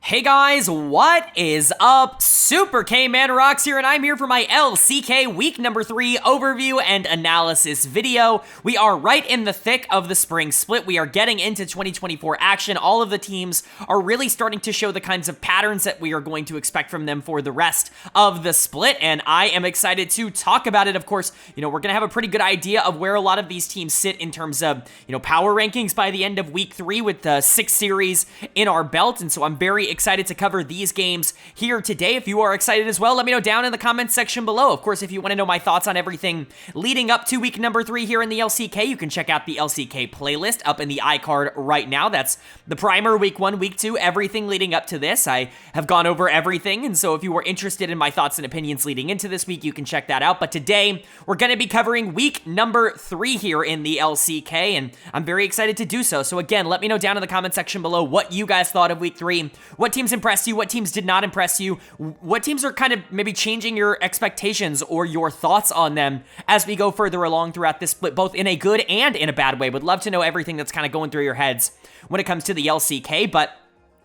Hey guys, what is up? Super K-Man Rocks here, and I'm here for my LCK week number 3 overview and analysis video. We are right in the thick of the spring split. We are getting into 2024 action. All of the teams are really starting to show the kinds of patterns that we are going to expect from them for the rest of the split, and I am excited to talk about it. Of course, we're going to have a pretty good idea of where a lot of these teams sit in terms of, power rankings by the end of week 3 with the 6 series in our belt, and so I'm very excited to cover these games here today. If you are excited as well, let me know down in the comments section below. Of course, if you want to know my thoughts on everything leading up to week number 3 here in the LCK, you can check out the LCK playlist up in the iCard right now. That's the primer, week 1, week 2, everything leading up to this. I have gone over everything, and so if you were interested in my thoughts and opinions leading into this week, you can check that out. But today, we're going to be covering week number 3 here in the LCK, and I'm very excited to do so. So again, let me know down in the comment section below what you guys thought of week 3, what teams impressed you, what teams did not impress you, what teams are kind of maybe changing your expectations or your thoughts on them as we go further along throughout this split, both in a good and in a bad way. Would love to know everything that's kind of going through your heads when it comes to the LCK, but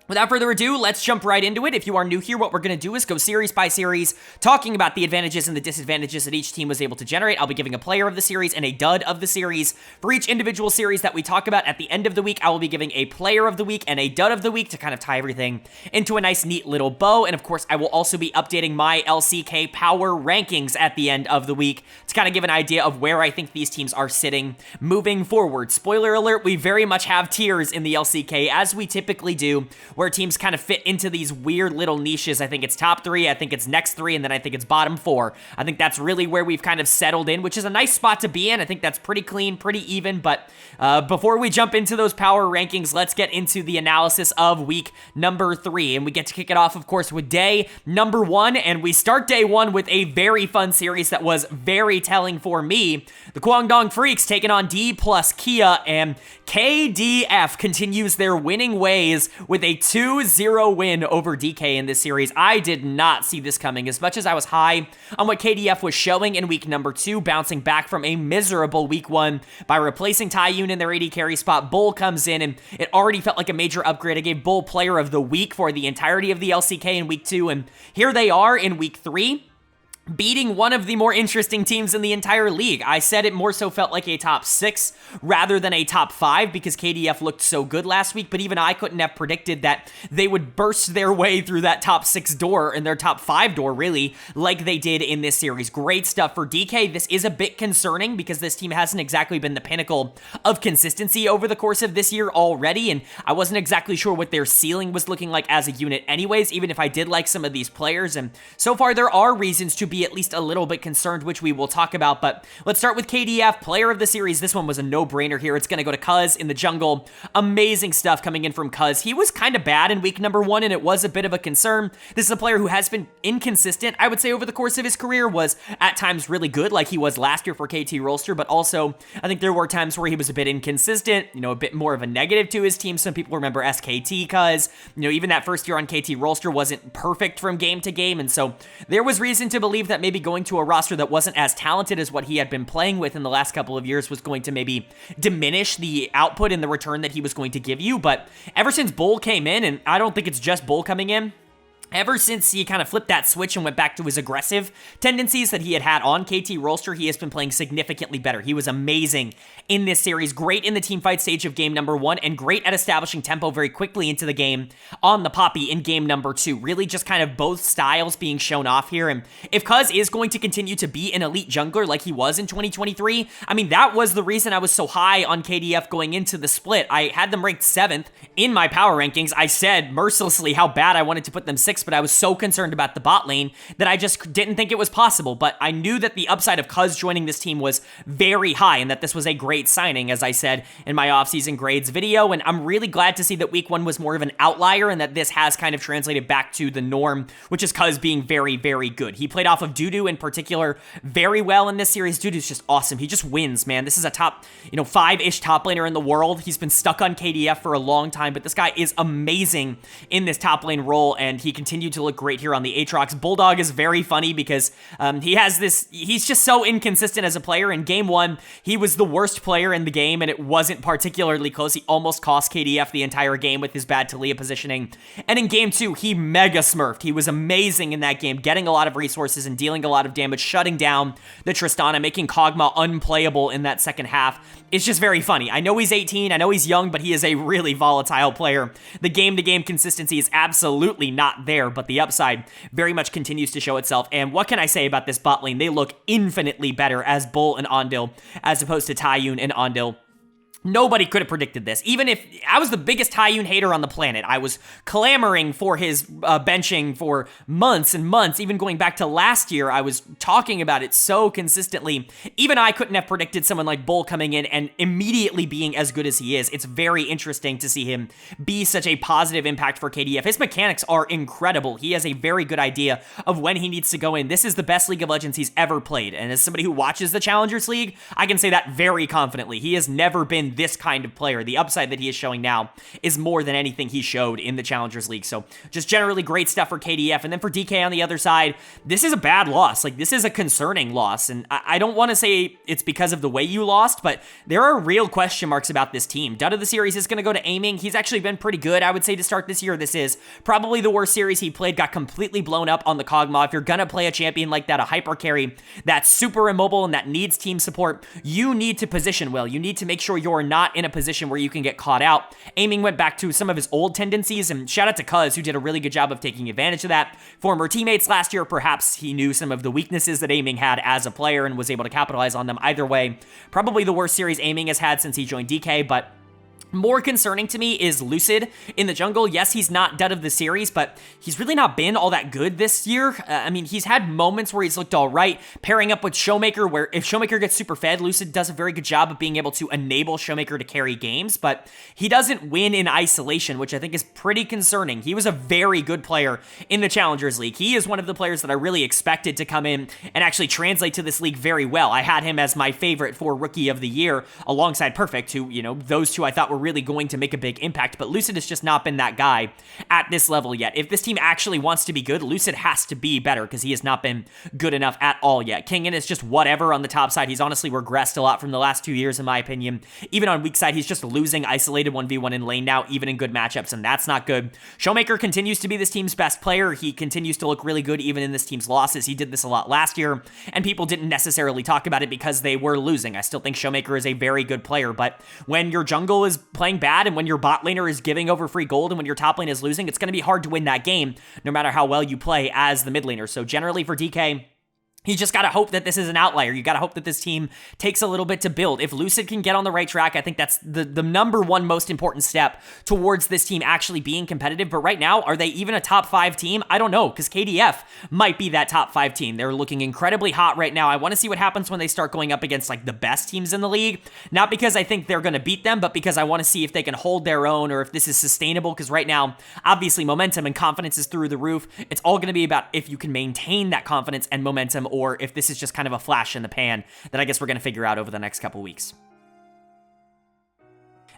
without further ado, let's jump right into it. If you are new here, what we're going to do is go series by series, talking about the advantages and the disadvantages that each team was able to generate. I'll be giving a player of the series and a dud of the series. For each individual series that we talk about at the end of the week, I will be giving a player of the week and a dud of the week to kind of tie everything into a nice, neat little bow. And of course, I will also be updating my LCK power rankings at the end of the week to kind of give an idea of where I think these teams are sitting moving forward. Spoiler alert, we very much have tiers in the LCK, as we typically do, where teams kind of fit into these weird little niches. I think it's top 3, I think it's next 3, and then I think it's bottom 4. I think that's really where we've kind of settled in, which is a nice spot to be in. I think that's pretty clean, pretty even, but before we jump into those power rankings, let's get into the analysis of week number 3, and we get to kick it off, of course, with day number 1, and we start day 1 with a very fun series that was very telling for me. The Kwangdong Freecs taking on Dplus, Kia, and KDF continues their winning ways with a 2-0 win over DK in this series. I did not see this coming. As much as I was high on what KDF was showing in week number 2, bouncing back from a miserable week 1 by replacing Taiyun in their AD carry spot, Bull comes in, and it already felt like a major upgrade. I gave Bull player of the week for the entirety of the LCK in week 2, and here they are in week 3. Beating one of the more interesting teams in the entire league. I said it more so felt like a top 6 rather than a top 5 because KDF looked so good last week, but even I couldn't have predicted that they would burst their way through that top 6 door and their top 5 door, really, like they did in this series. Great stuff for DK. This is a bit concerning because this team hasn't exactly been the pinnacle of consistency over the course of this year already, and I wasn't exactly sure what their ceiling was looking like as a unit anyways, even if I did like some of these players, and so far there are reasons to be at least a little bit concerned, which we will talk about. But let's start with KDF, player of the series. This one was a no-brainer here. It's going to go to Cuz in the jungle. Amazing stuff coming in from Cuz. He was kind of bad in week number 1, and it was a bit of a concern. This is a player who has been inconsistent, I would say, over the course of his career. Was at times really good, like he was last year for KT Rolster, but also I think there were times where he was a bit inconsistent, a bit more of a negative to his team. Some people remember SKT Cuz, even that first year on KT Rolster wasn't perfect from game to game, and so there was reason to believe that maybe going to a roster that wasn't as talented as what he had been playing with in the last couple of years was going to maybe diminish the output and the return that he was going to give you. But ever since Bull came in, and I don't think it's just Bull coming in, ever since he kind of flipped that switch and went back to his aggressive tendencies that he had on KT Rolster, he has been playing significantly better. He was amazing in this series, great in the teamfight stage of game number 1, and great at establishing tempo very quickly into the game on the Poppy in game number 2. Really just kind of both styles being shown off here, and if Cuz is going to continue to be an elite jungler like he was in 2023, I mean, that was the reason I was so high on KDF going into the split. I had them ranked 7th in my power rankings. I said mercilessly how bad I wanted to put them 6th, but I was so concerned about the bot lane that I just didn't think it was possible. But I knew that the upside of Cuz joining this team was very high and that this was a great signing, as I said in my offseason grades video. And I'm really glad to see that week 1 was more of an outlier and that this has kind of translated back to the norm, which is Cuz being very, very good. He played off of Dudu in particular very well in this series. Dudu's just awesome. He just wins, man. This is a top, 5-ish top laner in the world. He's been stuck on KDF for a long time, but this guy is amazing in this top lane role, and he continues continued to look great here on the Aatrox. Bulldog is very funny because he's just so inconsistent as a player. In game 1, he was the worst player in the game, and it wasn't particularly close. He almost cost KDF the entire game with his bad Taliyah positioning. And in game 2, he mega smurfed. He was amazing in that game, getting a lot of resources and dealing a lot of damage, shutting down the Tristana, making Kog'Maw unplayable in that second half. It's just very funny. I know he's 18, I know he's young, but he is a really volatile player. The game-to-game consistency is absolutely not there, but the upside very much continues to show itself. And what can I say about this bot lane? They look infinitely better as Bull and Ondil, as opposed to Taiyun and Ondil. Nobody could have predicted this. Even if I was the biggest Taiyun hater on the planet, I was clamoring for his benching for months and months. Even going back to last year, I was talking about it so consistently. Even I couldn't have predicted someone like Bull coming in and immediately being as good as he is. It's very interesting to see him be such a positive impact for KDF. His mechanics are incredible. He has a very good idea of when he needs to go in. This is the best League of Legends he's ever played. And as somebody who watches the Challengers League, I can say that very confidently. He has never been this kind of player. The upside that he is showing now is more than anything he showed in the Challengers League. So just generally great stuff for KDF. And then for DK on the other side, this is a bad loss. Like, this is a concerning loss. And I don't want to say it's because of the way you lost, but there are real question marks about this team. Dud of the series is going to go to Aiming. He's actually been pretty good, I would say, to start this year. This is probably the worst series he played, got completely blown up on the Kog'Maw. If you're going to play a champion like that, a hyper carry that's super immobile and that needs team support, you need to position well. You need to make sure you're not in a position where you can get caught out. Aiming went back to some of his old tendencies, and shout out to Cuz, who did a really good job of taking advantage of that. Former teammates last year, perhaps he knew some of the weaknesses that Aiming had as a player and was able to capitalize on them. Either way, probably the worst series Aiming has had since he joined DK, but more concerning to me is Lucid in the jungle. Yes, he's not Dud of the series, but he's really not been all that good this year. I mean, he's had moments where he's looked all right, pairing up with Showmaker, where if Showmaker gets super fed, Lucid does a very good job of being able to enable Showmaker to carry games, but he doesn't win in isolation, which I think is pretty concerning. He was a very good player in the Challengers League. He is one of the players that I really expected to come in and actually translate to this league very well. I had him as my favorite for Rookie of the Year alongside Perfect, who, you know, those two I thought were really going to make a big impact, but Lucid has just not been that guy at this level yet. If this team actually wants to be good, Lucid has to be better because he has not been good enough at all yet. Kingen is just whatever on the top side. He's honestly regressed a lot from the last 2 years, in my opinion. Even on weak side, he's just losing isolated 1v1 in lane now, even in good matchups, and that's not good. Showmaker continues to be this team's best player. He continues to look really good even in this team's losses. He did this a lot last year, and people didn't necessarily talk about it because they were losing. I still think Showmaker is a very good player, but when your jungle is playing bad and when your bot laner is giving over free gold and when your top lane is losing, it's going to be hard to win that game no matter how well you play as the mid laner. So generally for DK, you just got to hope that this is an outlier. You got to hope that this team takes a little bit to build. If Lucid can get on the right track, I think that's the number one most important step towards this team actually being competitive. But right now, are they even a top 5 team? I don't know, because KDF might be that top 5 team. They're looking incredibly hot right now. I want to see what happens when they start going up against like the best teams in the league. Not because I think they're going to beat them, but because I want to see if they can hold their own or if this is sustainable. Because right now, obviously, momentum and confidence is through the roof. It's all going to be about if you can maintain that confidence and momentum, or if this is just kind of a flash in the pan that I guess we're going to figure out over the next couple weeks.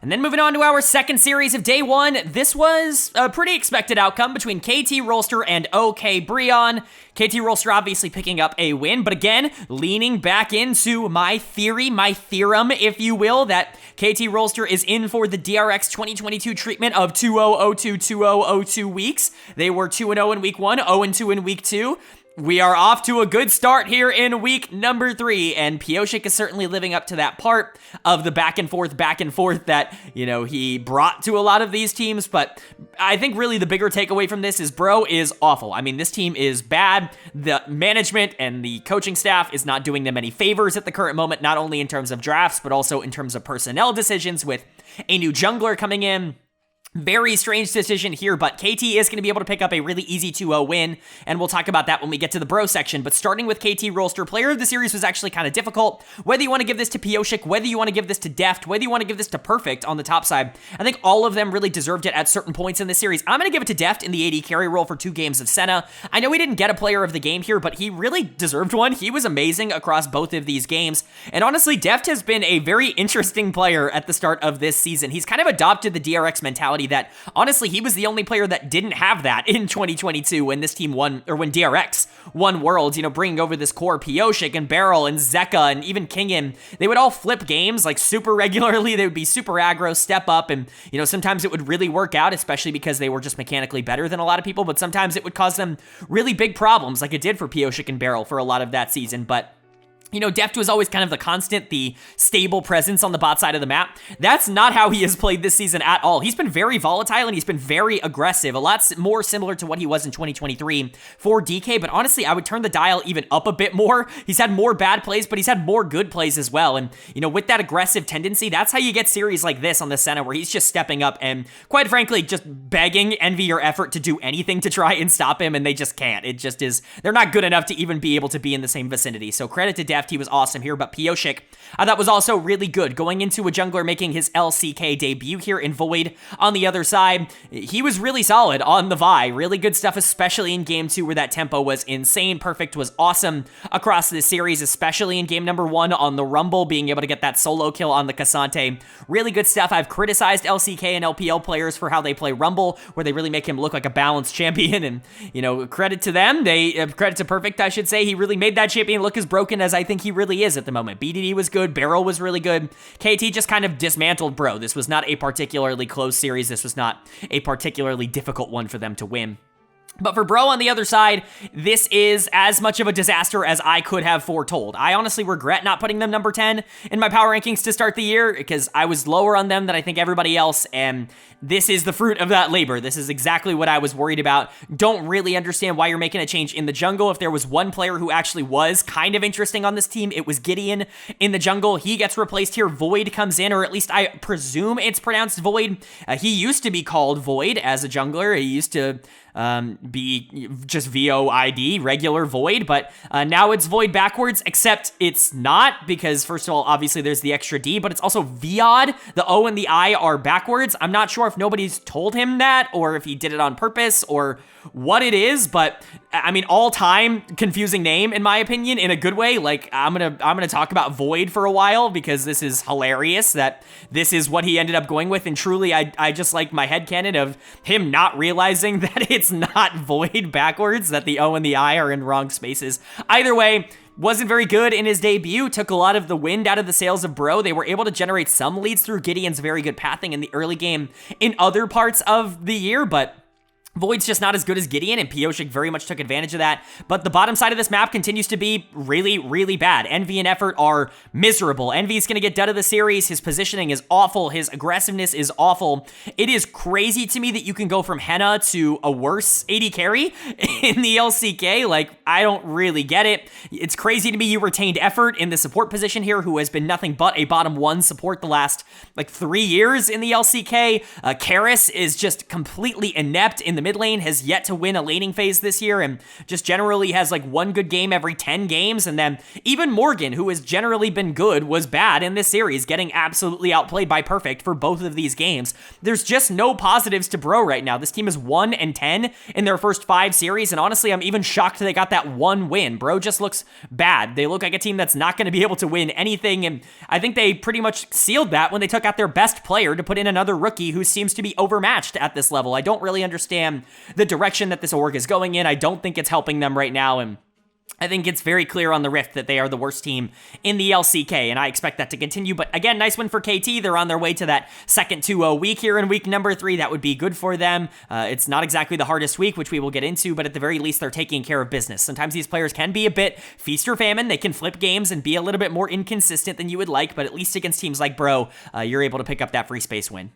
And then moving on to our second series of day 1, this was a pretty expected outcome between KT Rolster and OK BRION. KT Rolster obviously picking up a win, but again, leaning back into my theory, my theorem, if you will, that KT Rolster is in for the DRX 2022 treatment of 2-0-0-2, 2-0-0-2 weeks. They were 2-0 in week 1, 0-2 in week 2. We are off to a good start here in week number 3, and Pioshik is certainly living up to that part of the back and forth that, you know, he brought to a lot of these teams, but I think really the bigger takeaway from this is Bro is awful. I mean, this team is bad. The management and the coaching staff is not doing them any favors at the current moment, not only in terms of drafts, but also in terms of personnel decisions with a new jungler coming in. Very strange decision here, but KT is going to be able to pick up a really easy 2-0 win, and we'll talk about that when we get to the bro section. But starting with KT Rolster, player of the series was actually kind of difficult. Whether you want to give this to Pioshik, whether you want to give this to Deft, whether you want to give this to Perfect on the top side, I think all of them really deserved it at certain points in the series. I'm going to give it to Deft in the AD carry role for 2 games of Senna. I know he didn't get a player of the game here, but he really deserved one. He was amazing across both of these games, and honestly, Deft has been a very interesting player at the start of this season. He's kind of adopted the DRX mentality funny that, honestly, he was the only player that didn't have that in 2022 when this team won, or when DRX won Worlds, you know, bringing over this core Pyosik and Beryl and Zeka and even Kingin. They would all flip games, like, super regularly. They would be super aggro, step up, and, you know, sometimes it would really work out, especially because they were just mechanically better than a lot of people, but sometimes it would cause them really big problems, like it did for Pyosik and Beryl for a lot of that season. But you know, Deft was always kind of the constant, the stable presence on the bot side of the map. That's not how he has played this season at all. He's been very volatile and he's been very aggressive, a lot more similar to what he was in 2023 for DK, but honestly, I would turn the dial even up a bit more. He's had more bad plays, but he's had more good plays as well, and, you know, with that aggressive tendency, that's how you get series like this on the Senna, where he's just stepping up and, quite frankly, just begging Envy or Effort to do anything to try and stop him, and they just can't. It just is, they're not good enough to even be able to be in the same vicinity, so credit to Deft. He was awesome here, but Pyosik, I thought was also really good. Going into a jungler making his LCK debut here in Void on the other side, he was really solid on the Vi. Really good stuff, especially in Game 2 where that tempo was insane. Perfect was awesome across this series, especially in Game number 1 on the Rumble, being able to get that solo kill on the Cassante. Really good stuff. I've criticized LCK and LPL players for how they play Rumble, where they really make him look like a balanced champion, and, you know, credit to them. Credit to Perfect, I should say. He really made that champion look as broken as I think he really is at the moment. BDD was good, Beryl was really good. KT just kind of dismantled Bro. This was not a particularly close series. This was not a particularly difficult one for them to win. But for Bro on the other side, this is as much of a disaster as I could have foretold. I honestly regret not putting them number 10 in my power rankings to start the year, because I was lower on them than I think everybody else, and this is the fruit of that labor. This is exactly what I was worried about. Don't really understand why you're making a change in the jungle. If there was one player who actually was kind of interesting on this team, it was Gideon in the jungle. He gets replaced here. Void comes in, or at least I presume it's pronounced Void. He used to be called Void as a jungler. He used to be just VOID, regular Void, but now it's Void backwards, except it's not, because first of all, obviously there's the extra D, but it's also Viod. The O and the I are backwards. I'm not sure if nobody's told him that, or if he did it on purpose, or what it is, but I mean, all-time confusing name in my opinion, in a good way. Like, I'm gonna talk about Void for a while, because this is hilarious that this is what he ended up going with, and truly I just like my headcanon of him not realizing that it's not Void backwards, that the O and the I are in wrong spaces. Either way, wasn't very good in his debut, took a lot of the wind out of the sails of Bro. They were able to generate some leads through Gideon's very good pathing in the early game in other parts of the year, but Void's just not as good as Gideon, and Pyosik very much took advantage of that, but the bottom side of this map continues to be really, really bad. Envy and Effort are miserable. Envy's gonna get done of the series. His positioning is awful. His aggressiveness is awful. It is crazy to me that you can go from Henna to a worse AD carry in the LCK. Like, I don't really get it. It's crazy to me you retained Effort in the support position here, who has been nothing but a bottom 1 support the last, like, 3 years in the LCK. Karis is just completely inept in the mid lane, has yet to win a laning phase this year, and just generally has like one good game every 10 games, and then even Morgan, who has generally been good, was bad in this series, getting absolutely outplayed by Perfect for both of these games. There's just no positives to Bro right now. This team is 1-10 in their first 5 series, and honestly, I'm even shocked they got that one win. Bro just looks bad. They look like a team that's not going to be able to win anything, and I think they pretty much sealed that when they took out their best player to put in another rookie who seems to be overmatched at this level. I don't really understand the direction that this org is going in. I don't think it's helping them right now, and I think it's very clear on the Rift that they are the worst team in the LCK, and I expect that to continue. But again, nice win for KT. They're on their way to that second 2-0 week here in week number 3. That would be good for them. It's not exactly the hardest week, which we will get into, but at the very least, they're taking care of business. Sometimes these players can be a bit feast or famine. They can flip games and be a little bit more inconsistent than you would like, but at least against teams like Bro, you're able to pick up that free space win.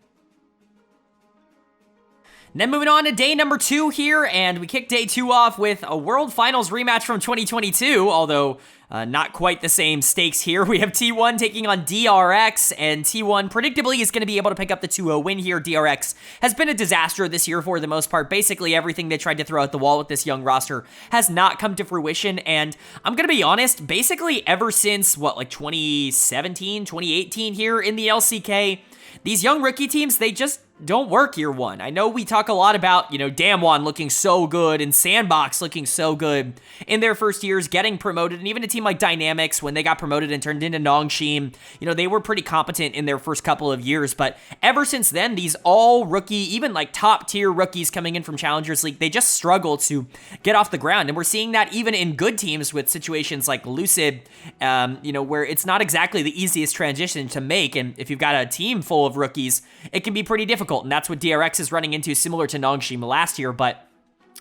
Then moving on to day number 2 here, and we kick day 2 off with a World Finals rematch from 2022, although not quite the same stakes here. We have T1 taking on DRX, and T1 predictably is going to be able to pick up the 2-0 win here. DRX has been a disaster this year for the most part. Basically, everything they tried to throw at the wall with this young roster has not come to fruition, and I'm going to be honest, basically ever since, like 2017, 2018 here in the LCK, these young rookie teams, they just don't work year one. I know we talk a lot about, Damwon looking so good and Sandbox looking so good in their first years, getting promoted, and even a team like Dynamics, when they got promoted and turned into Nongshim, they were pretty competent in their first couple of years, but ever since then, these all rookie, even like top tier rookies coming in from Challengers League, they just struggle to get off the ground, and we're seeing that even in good teams with situations like Lucid, where it's not exactly the easiest transition to make, and if you've got a team full of rookies, it can be pretty difficult, and that's what DRX is running into, similar to Nongshim last year. But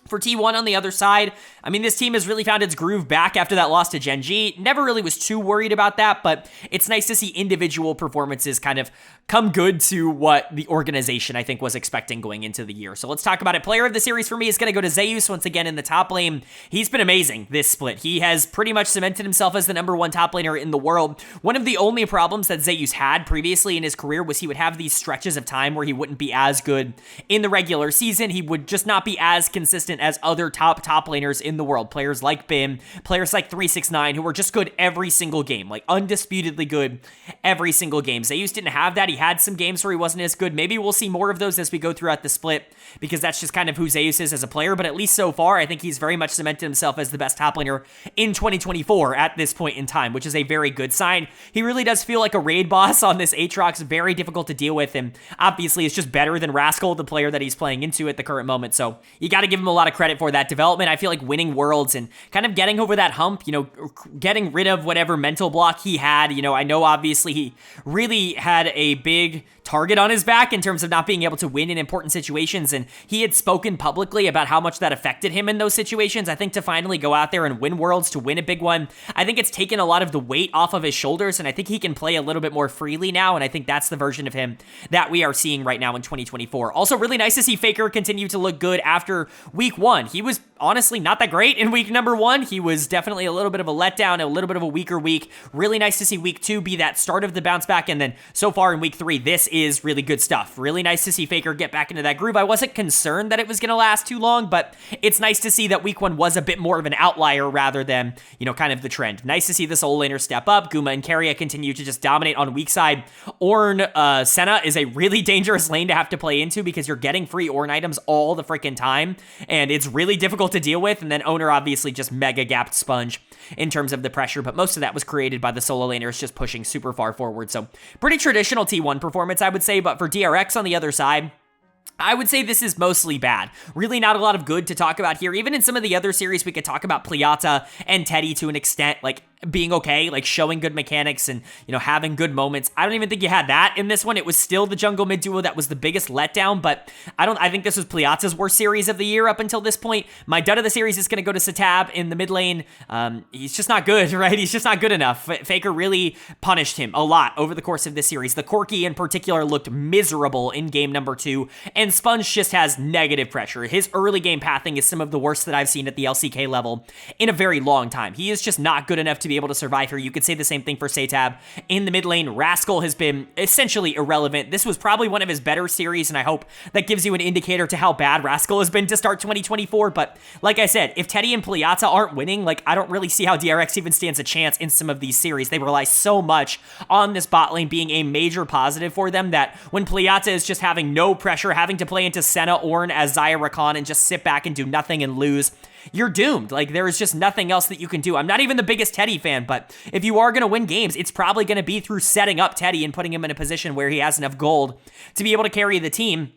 for T1 on the other side, I mean, this team has really found its groove back after that loss to Gen.G. Never really was too worried about that, but it's nice to see individual performances kind of come good to what the organization, I think, was expecting going into the year. So let's talk about it. Player of the series for me is going to go to Zeus once again in the top lane. He's been amazing this split. He has pretty much cemented himself as the #1 top laner in the world. One of the only problems that Zeus had previously in his career was he would have these stretches of time where he wouldn't be as good in the regular season. He would just not be as consistent as other top laners in the world. Players like Bim, players like 369, who were just good every single game, like undisputedly good every single game. Zeus didn't have that. He had some games where he wasn't as good. Maybe we'll see more of those as we go throughout the split, because that's just kind of who Zeus is as a player, but at least so far, I think he's very much cemented himself as the best top laner in 2024 at this point in time, which is a very good sign. He really does feel like a raid boss on this Aatrox, very difficult to deal with, and obviously it's just better than Rascal, the player that he's playing into at the current moment, so you got to give him a lot of credit for that development. I feel like winning Worlds and kind of getting over that hump, getting rid of whatever mental block he had. I know obviously he really had a big target on his back in terms of not being able to win in important situations, and he had spoken publicly about how much that affected him in those situations. I think to finally go out there and win Worlds, to win a big one, I think it's taken a lot of the weight off of his shoulders, and I think he can play a little bit more freely now, and I think that's the version of him that we are seeing right now in 2024. Also, really nice to see Faker continue to look good after week one. He was honestly not that great in week #1. He was definitely a little bit of a letdown, a little bit of a weaker week. Really nice to see week 2 be that start of the bounce back, and then so far in week 3, this is really good stuff. Really nice to see Faker get back into that groove. I wasn't concerned that it was going to last too long, but it's nice to see that week 1 was a bit more of an outlier rather than, kind of the trend. Nice to see the solo laner step up. Guma and Keria continue to just dominate on weak side. Ornn, Senna is a really dangerous lane to have to play into because you're getting free Ornn items all the freaking time, and it's really difficult to deal with, and then Owner obviously just mega gapped Sponge in terms of the pressure, but most of that was created by the solo laners just pushing super far forward, so pretty traditional T1 performance, I would say, but for DRX on the other side, I would say this is mostly bad. Really not a lot of good to talk about here. Even in some of the other series, we could talk about Pliata and Teddy to an extent, like being okay, like showing good mechanics and, having good moments. I don't even think you had that in this one. It was still the jungle mid duo that was the biggest letdown, but I think this was Pliata's worst series of the year up until this point. My dud of the series is going to go to Satab in the mid lane. He's just not good, right? He's just not good enough. Faker really punished him a lot over the course of this series. The Corki in particular looked miserable in game #2, and Sponge just has negative pressure. His early game pathing is some of the worst that I've seen at the LCK level in a very long time. He is just not good enough to be able to survive here. You could say the same thing for Satab. In the mid lane, Rascal has been essentially irrelevant. This was probably one of his better series, and I hope that gives you an indicator to how bad Rascal has been to start 2024, but like I said, if Teddy and Pliata aren't winning, I don't really see how DRX even stands a chance in some of these series. They rely so much on this bot lane being a major positive for them that when Pliata is just having no pressure, having to play into Senna, Ornn as Xayah Rakan and just sit back and do nothing and lose, you're doomed. There is just nothing else that you can do. I'm not even the biggest Teddy fan, but if you are going to win games, it's probably going to be through setting up Teddy and putting him in a position where he has enough gold to be able to carry the team.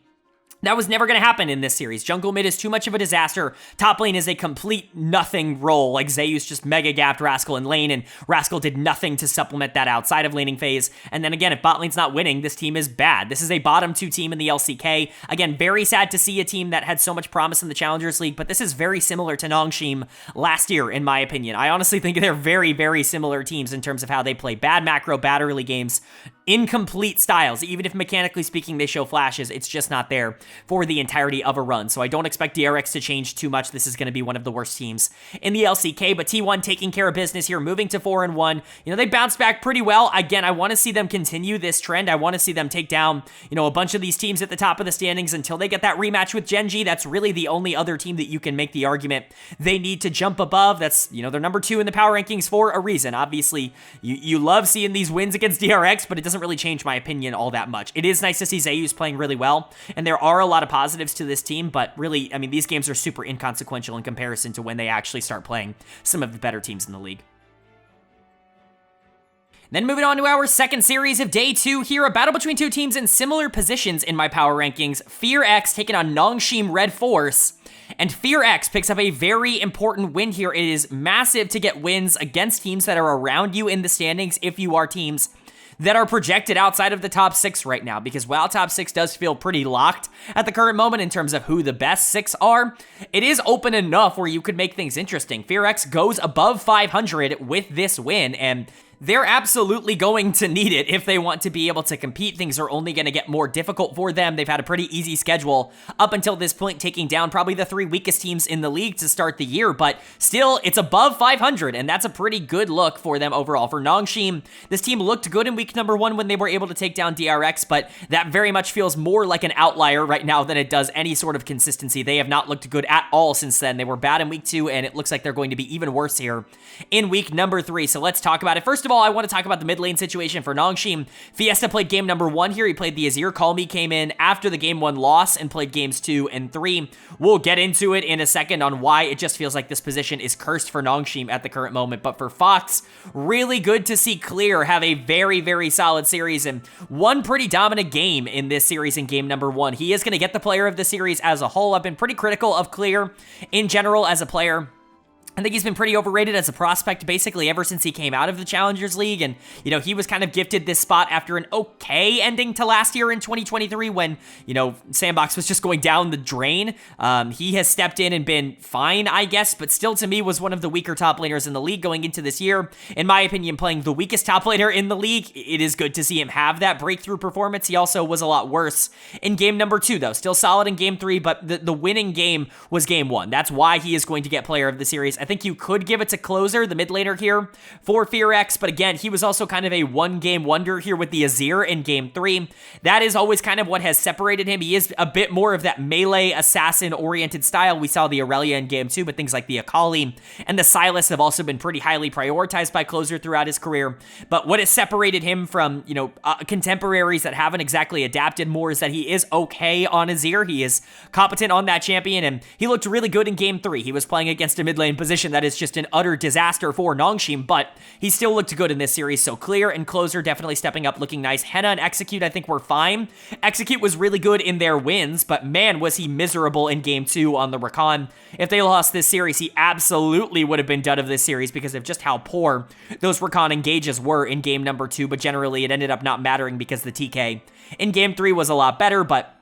That was never going to happen in this series. Jungle mid is too much of a disaster. Top lane is a complete nothing role. Zeus just mega gapped Rascal in lane, and Rascal did nothing to supplement that outside of laning phase. And then again, if bot lane's not winning, this team is bad. This is a bottom 2 team in the LCK. Again, very sad to see a team that had so much promise in the Challengers League, but this is very similar to Nongshim last year, in my opinion. I honestly think they're very, very similar teams in terms of how they play. Bad macro, bad early games, incomplete styles. Even if mechanically speaking they show flashes, it's just not there. for the entirety of a run. So I don't expect FearX to change too much. This is going to be one of the worst teams in the LCK, but T1 taking care of business here, moving to 4-1. You know, they bounced back pretty well. Again, I want to see them continue this trend. I want to see them take down, you know, a bunch of these teams at the top of the standings until they get that rematch with Gen.G. That's really the only other team that you can make the argument they need to jump above. That's, you know, they're number 2 in the power rankings for a reason. Obviously, you love seeing these wins against FearX, but it doesn't really change my opinion all that much. It is nice to see Zayu's playing really well, and there are a lot of positives to this team, but really, I mean, these games are super inconsequential in comparison to when they actually start playing some of the better teams in the league. Then moving on to our second series of day 2 here, a battle between two teams in similar positions in my power rankings. FearX taking on NS RedForce, and FearX picks up a very important win here. It is massive to get wins against teams that are around you in the standings if you are teams that are projected outside of the top 6 right now, because while top 6 does feel pretty locked at the current moment in terms of who the best 6 are, it is open enough where you could make things interesting. FearX goes above 500 with this win, and they're absolutely going to need it if they want to be able to compete. Things are only going to get more difficult for them. They've had a pretty easy schedule up until this point, taking down probably the 3 weakest teams in the league to start the year, but still, it's above 500, and that's a pretty good look for them overall. For NS, this team looked good in week number 1 when they were able to take down FearX, but that very much feels more like an outlier right now than it does any sort of consistency. They have not looked good at all since then. They were bad in week 2, and it looks like they're going to be even worse here in week number 3, so let's talk about it. First of all, I want to talk about the mid lane situation for NS. Fiesta played game number 1 here. He played the Azir. Call Me came in after the game 1 loss and played games 2 and 3. We'll get into it in a second on why it just feels like this position is cursed for NS at the current moment. But for Fox, really good to see Clear have a very, very solid series and one pretty dominant game in this series in game number 1. He is going to get the player of the series as a whole. I've been pretty critical of Clear in general as a player. I think he's been pretty overrated as a prospect basically ever since he came out of the Challengers League, and, you know, he was kind of gifted this spot after an okay ending to last year in 2023 when, you know, Sandbox was just going down the drain. He has stepped in and been fine, I guess, but still to me was one of the weaker top laners in the league going into this year. In my opinion, playing the weakest top laner in the league, it is good to see him have that breakthrough performance. He also was a lot worse in game number 2, though. Still solid in game 3, but the winning game was game 1. That's why he is going to get player of the series. I think you could give it to Closer, the mid laner here for FearX, but again, he was also kind of a one-game wonder here with the Azir in game 3. That is always kind of what has separated him. He is a bit more of that melee assassin-oriented style. We saw the Aurelia in game 2, but things like the Akali and the Sylas have also been pretty highly prioritized by Closer throughout his career. But what has separated him from, you know, contemporaries that haven't exactly adapted more is that he is okay on Azir. He is competent on that champion, and he looked really good in game 3. He was playing against a mid lane position that is just an utter disaster for NS, but he still looked good in this series, so Clear and Closer definitely stepping up, looking nice. Henna and Execute, I think, were fine. Execute was really good in their wins, but man, was he miserable in game 2 on the Rakan. If they lost this series, he absolutely would have been done of this series because of just how poor those Rakan engages were in game number 2, but generally it ended up not mattering because the TK in game 3 was a lot better, but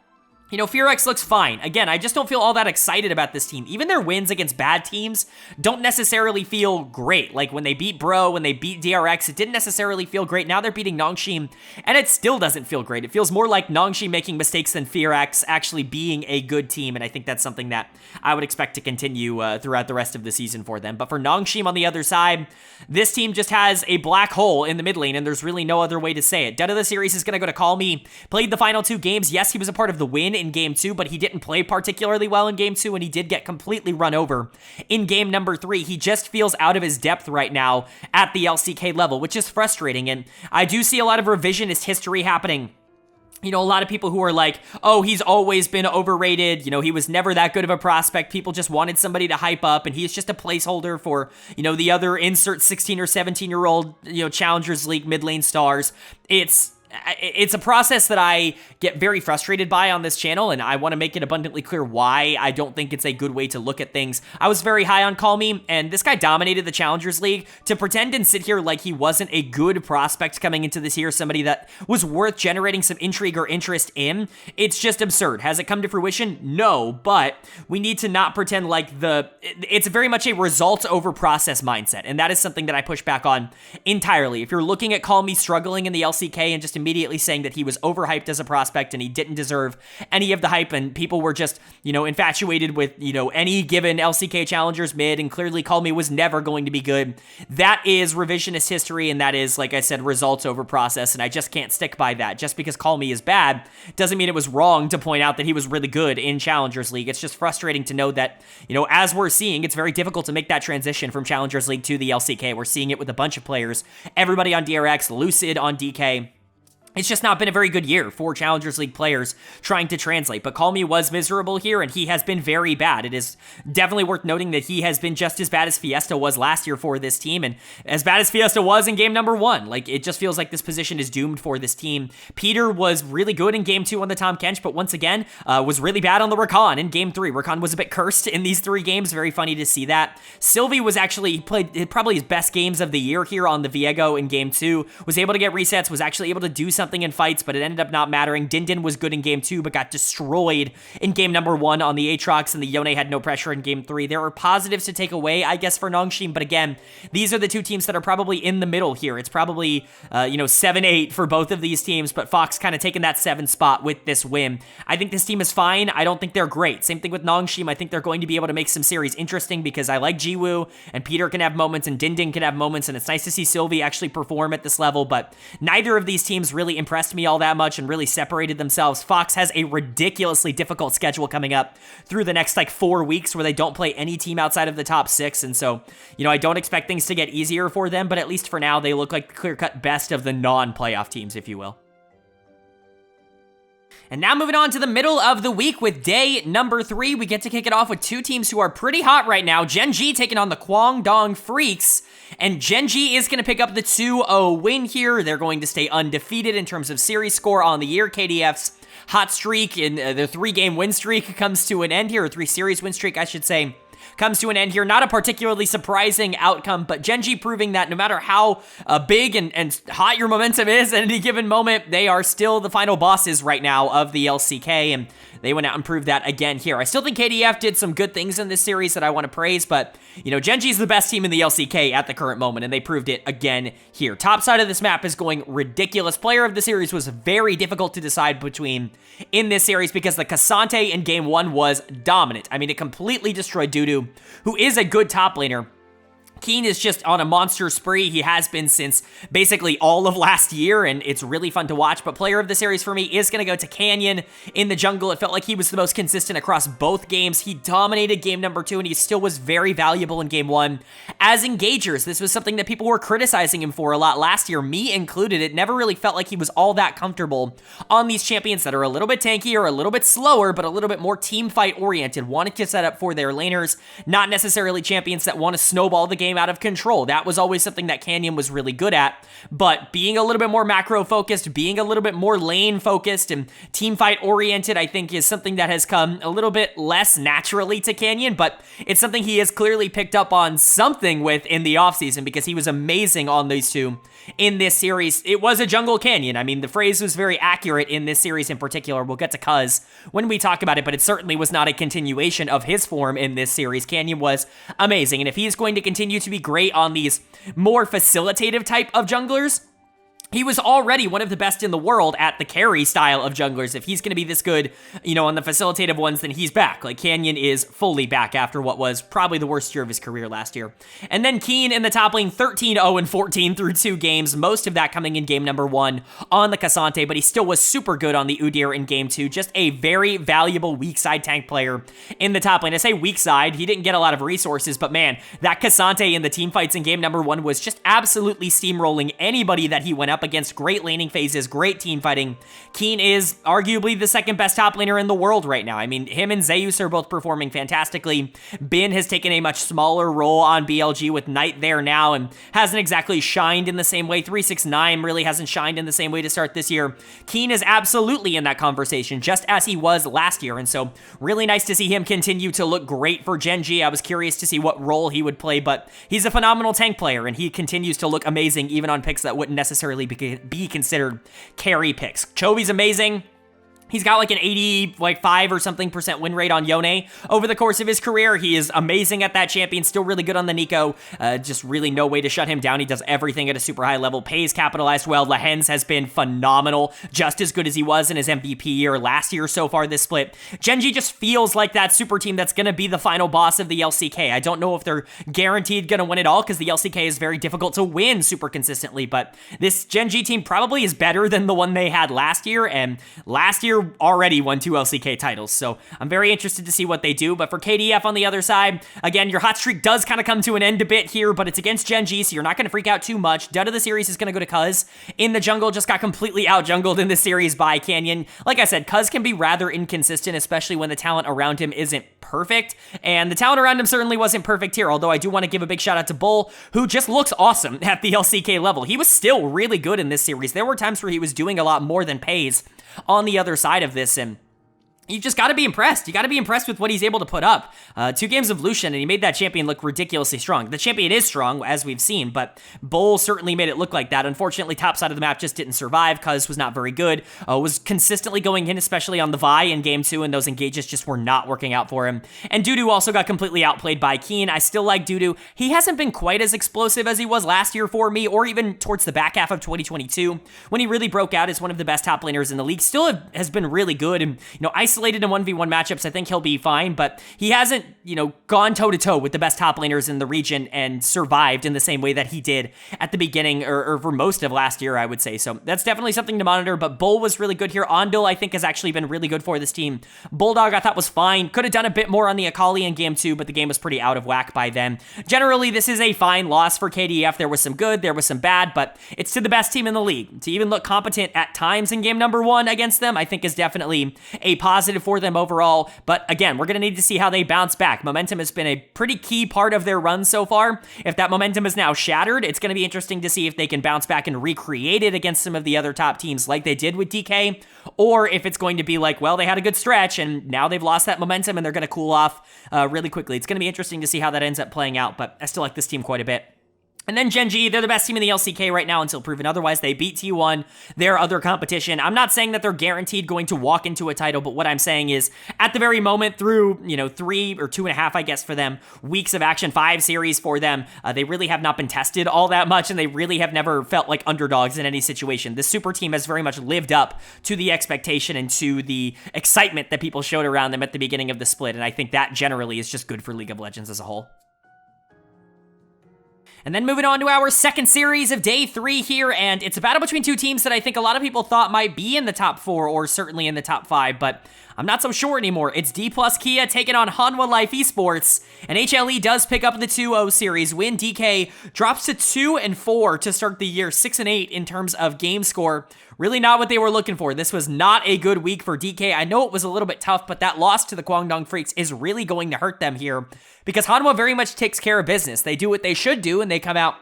you know, FearX looks fine. Again, I just don't feel all that excited about this team. Even their wins against bad teams don't necessarily feel great. Like when they beat Bro, when they beat DRX, it didn't necessarily feel great. Now they're beating NS, and it still doesn't feel great. It feels more like NS making mistakes than FearX actually being a good team, and I think that's something that I would expect to continue throughout the rest of the season for them. But for NS on the other side, this team just has a black hole in the mid lane, and there's really no other way to say it. Dud of the series is going to go to Call Me. Played the final 2 games. Yes, he was a part of the win in game 2, but he didn't play particularly well in game 2, and he did get completely run over in game number 3. He just feels out of his depth right now at the LCK level, which is frustrating, and I do see a lot of revisionist history happening. You know, a lot of people who are like, oh, he's always been overrated. You know, he was never that good of a prospect. People just wanted somebody to hype up, and he's just a placeholder for, you know, the other insert 16 or 17-year-old, you know, Challengers League mid lane stars. It's a process that I get very frustrated by on this channel, and I want to make it abundantly clear why I don't think it's a good way to look at things. I was very high on Call Me, and this guy dominated the Challengers League. To pretend and sit here like he wasn't a good prospect coming into this year, somebody that was worth generating some intrigue or interest in, it's just absurd. Has it come to fruition? No, but we need to not pretend like it's very much a results over process mindset, and that is something that I push back on entirely. If you're looking at Call Me struggling in the LCK and just immediately saying that he was overhyped as a prospect and he didn't deserve any of the hype, and people were just, infatuated with, any given LCK challengers mid, and clearly Call Me was never going to be good. That is revisionist history, and that is, like I said, results over process, and I just can't stick by that. Just because Call Me is bad doesn't mean it was wrong to point out that he was really good in Challengers League. It's just frustrating to know that, as we're seeing, it's very difficult to make that transition from Challengers League to the LCK. We're seeing it with a bunch of players. Everybody on DRX, Lucid on DK. It's just not been a very good year for Challengers League players trying to translate, but Call Me was miserable here, and he has been very bad. It is definitely worth noting that he has been just as bad as Fiesta was last year for this team, and as bad as Fiesta was in game number 1. Like, it just feels like this position is doomed for this team. Peter was really good in game 2 on the Tom Kench, but once again, was really bad on the Rakan in game 3. Rakan was a bit cursed in these 3 games. Very funny to see that. Sylvie was actually played probably his best games of the year here on the Viego in game 2. Was able to get resets, was actually able to do something in fights, but it ended up not mattering. Din was good in game 2, but got destroyed in game number 1 on the Aatrox, and the Yone had no pressure in game 3. There are positives to take away, I guess, for Nongshim, but again, these are the 2 teams that are probably in the middle here. It's probably, 7-8 for both of these teams, but Fox kind of taking that 7 spot with this win. I think this team is fine. I don't think they're great. Same thing with Nongshim. I think they're going to be able to make some series interesting because I like Jiwoo, and Peter can have moments, and Din can have moments, and it's nice to see Sylvie actually perform at this level, but neither of these teams really impressed me all that much and really separated themselves. Fox has a ridiculously difficult schedule coming up through the next 4 weeks where they don't play any team outside of the top 6, and so, I don't expect things to get easier for them, but at least for now, they look like the clear-cut best of the non-playoff teams, if you will. And now moving on to the middle of the week with day number 3, we get to kick it off with 2 teams who are pretty hot right now. Gen.G taking on the Kwangdong Freecs, and Gen.G is going to pick up the 2-0 win here. They're going to stay undefeated in terms of series score on the year. KDF's hot streak in the 3-game win streak comes to an end here, or 3-series win streak, I should say, comes to an end here. Not a particularly surprising outcome, but Gen.G proving that no matter how big and hot your momentum is at any given moment, they are still the final bosses right now of the LCK, and they went out and proved that again here. I still think KDF did some good things in this series that I want to praise, but, Gen.G is the best team in the LCK at the current moment, and they proved it again here. Top side of this map is going ridiculous. Player of the series was very difficult to decide between in this series because the Cassante in game 1 was dominant. I mean, it completely destroyed Dudu, who is a good top laner. Keen is just on a monster spree. He has been since basically all of last year, and it's really fun to watch. But player of the series for me is going to go to Canyon in the jungle. It felt like he was the most consistent across both games. He dominated game number 2, and he still was very valuable in game 1. As engagers, this was something that people were criticizing him for a lot last year, me included. It never really felt like he was all that comfortable on these champions that are a little bit tankier, a little bit slower, but a little bit more team fight oriented, wanting to set up for their laners, not necessarily champions that want to snowball the game out of control. That was always something that Canyon was really good at, but being a little bit more macro focused, being a little bit more lane focused and team fight oriented, I think is something that has come a little bit less naturally to Canyon, but it's something he has clearly picked up on something with in the offseason because he was amazing on these 2 in this series. It was a jungle Canyon. I mean, the phrase was very accurate in this series in particular. We'll get to Cuz when we talk about it, but it certainly was not a continuation of his form in this series. Canyon was amazing, and if he is going to continue to be great on these more facilitative type of junglers, he was already one of the best in the world at the carry style of junglers. If he's going to be this good, on the facilitative ones, then he's back. Like, Canyon is fully back after what was probably the worst year of his career last year. And then Keen in the top lane, 13-0-14 through 2 games, most of that coming in game number 1 on the Cassante, but he still was super good on the Udyr in game 2. Just a very valuable weak side tank player in the top lane. I say weak side, he didn't get a lot of resources, but man, that Cassante in the team fights in game number 1 was just absolutely steamrolling anybody that he went up against. Great laning phases, great team fighting. Keen is arguably the second best top laner in the world right now. I mean, him and Zeus are both performing fantastically. Bin has taken a much smaller role on BLG with Knight there now and hasn't exactly shined in the same way. 369 really hasn't shined in the same way to start this year. Keen is absolutely in that conversation, just as he was last year, and so really nice to see him continue to look great for Gen.G. I was curious to see what role he would play, but he's a phenomenal tank player, and he continues to look amazing even on picks that wouldn't necessarily be considered carry picks. Chovy's amazing. He's got like an 85 or something % win rate on Yone over the course of his career. He is amazing at that champion, still really good on the Nico. Just really no way to shut him down. He does everything at a super high level. Pays capitalized well. Lehens has been phenomenal, just as good as he was in his MVP year last year so far this split. Gen.G just feels like that super team that's going to be the final boss of the LCK. I don't know if they're guaranteed going to win it all because the LCK is very difficult to win super consistently, but this Gen.G team probably is better than the one they had last year, and last year already won 2 LCK titles, so I'm very interested to see what they do. But for KDF on the other side, again, your hot streak does kind of come to an end a bit here, but it's against Gen.G, so you're not going to freak out too much. Dud of the series is going to go to Cuz. In the jungle, just got completely out-jungled in this series by Canyon. Like I said, Cuz can be rather inconsistent, especially when the talent around him isn't perfect, and the talent around him certainly wasn't perfect here, although I do want to give a big shout out to Bull, who just looks awesome at the LCK level. He was still really good in this series. There were times where he was doing a lot more than Pays on the other side of this, and you just got to be impressed. You got to be impressed with what he's able to put up. 2 games of Lucian, and he made that champion look ridiculously strong. The champion is strong, as we've seen, but Bull certainly made it look like that. Unfortunately, top side of the map just didn't survive. Cuz was not very good. Was consistently going in, especially on the Vi in game 2, and those engages just were not working out for him. And Dudu also got completely outplayed by Keen. I still like Dudu. He hasn't been quite as explosive as he was last year for me, or even towards the back half of 2022, when he really broke out as one of the best top laners in the league. Still has been really good, and, isolated in 1v1 matchups, I think he'll be fine, but he hasn't, gone toe-to-toe with the best top laners in the region and survived in the same way that he did at the beginning, or for most of last year, I would say. So that's definitely something to monitor, but Bull was really good here. Ondil, I think, has actually been really good for this team. Bulldog, I thought, was fine. Could have done a bit more on the Akali in game 2, but the game was pretty out of whack by then. Generally, this is a fine loss for KDF. There was some good, there was some bad, but it's to the best team in the league. To even look competent at times in game number 1 against them, I think is definitely a positive for them overall. But again, we're going to need to see how they bounce back. Momentum has been a pretty key part of their run so far. If that momentum is now shattered, it's going to be interesting to see if they can bounce back and recreate it against some of the other top teams like they did with DK, or if it's going to be like, well, they had a good stretch and now they've lost that momentum and they're going to cool off really quickly. It's going to be interesting to see how that ends up playing out, but I still like this team quite a bit. And then Gen.G, they're the best team in the LCK right now until proven otherwise. They beat T1, their other competition. I'm not saying that they're guaranteed going to walk into a title, but what I'm saying is at the very moment through, 3 or 2.5, I guess, for them, weeks of action, 5 series for them, they really have not been tested all that much, and they really have never felt like underdogs in any situation. This super team has very much lived up to the expectation and to the excitement that people showed around them at the beginning of the split, and I think that generally is just good for League of Legends as a whole. And then moving on to our second series of day 3 here, and it's a battle between 2 teams that I think a lot of people thought might be in the top 4 or certainly in the top 5, but I'm not so sure anymore. It's Dplus Kia taking on Hanwha Life Esports, and HLE does pick up the 2-0 series win. DK drops to 2-4 to start the year, 6-8 in terms of game score. Really not what they were looking for. This was not a good week for DK. I know it was a little bit tough, but that loss to the Kwangdong Freecs is really going to hurt them here, because Hanwha very much takes care of business. They do what they should do, and they come out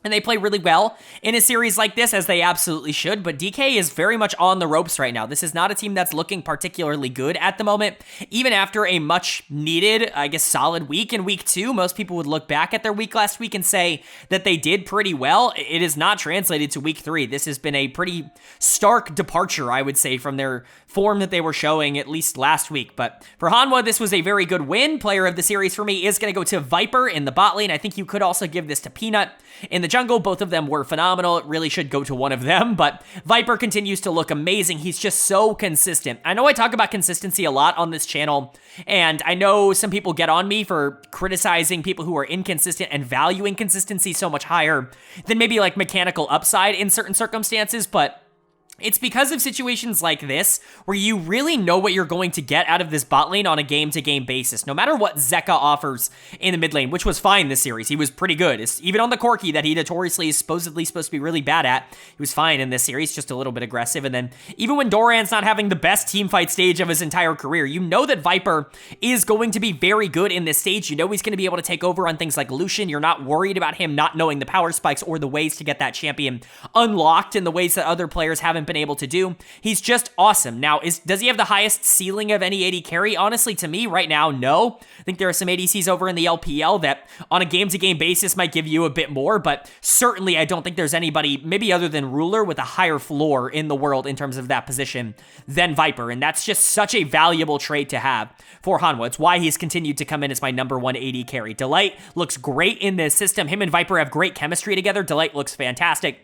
and they play really well in a series like this, as they absolutely should, but DK is very much on the ropes right now. This is not a team that's looking particularly good at the moment. Even after a much needed, I guess, solid week in week 2, most people would look back at their week last week and say that they did pretty well. It is not translated to week 3. This has been a pretty stark departure, I would say, from their form that they were showing at least last week. But for Hanwha, this was a very good win. Player of the series for me is going to go to Viper in the bot lane. I think you could also give this to Peanut in the jungle. Both of them were phenomenal. It really should go to one of them, but Viper continues to look amazing. He's just so consistent. I know I talk about consistency a lot on this channel, and I know some people get on me for criticizing people who are inconsistent and valuing consistency so much higher than maybe like mechanical upside in certain circumstances, but it's because of situations like this where you really know what you're going to get out of this bot lane on a game-to-game basis. No matter what Zeka offers in the mid lane, which was fine this series. He was pretty good. Even on the Corki that he notoriously is supposedly supposed to be really bad at, he was fine in this series, just a little bit aggressive. And then even when Doran's not having the best teamfight stage of his entire career, you know that Viper is going to be very good in this stage. You know he's going to be able to take over on things like Lucian. You're not worried about him not knowing the power spikes or the ways to get that champion unlocked in the ways that other players haven't been been able to do. He's just awesome. Now, does he have the highest ceiling of any AD carry? Honestly, to me right now, no. I think there are some ADCs over in the LPL that on a game-to-game basis might give you a bit more, but certainly I don't think there's anybody, maybe other than Ruler, with a higher floor in the world in terms of that position than Viper, and that's just such a valuable trait to have for Hanwha. It's why he's continued to come in as my number one AD carry. Delight looks great in this system. Him and Viper have great chemistry together. Delight looks fantastic.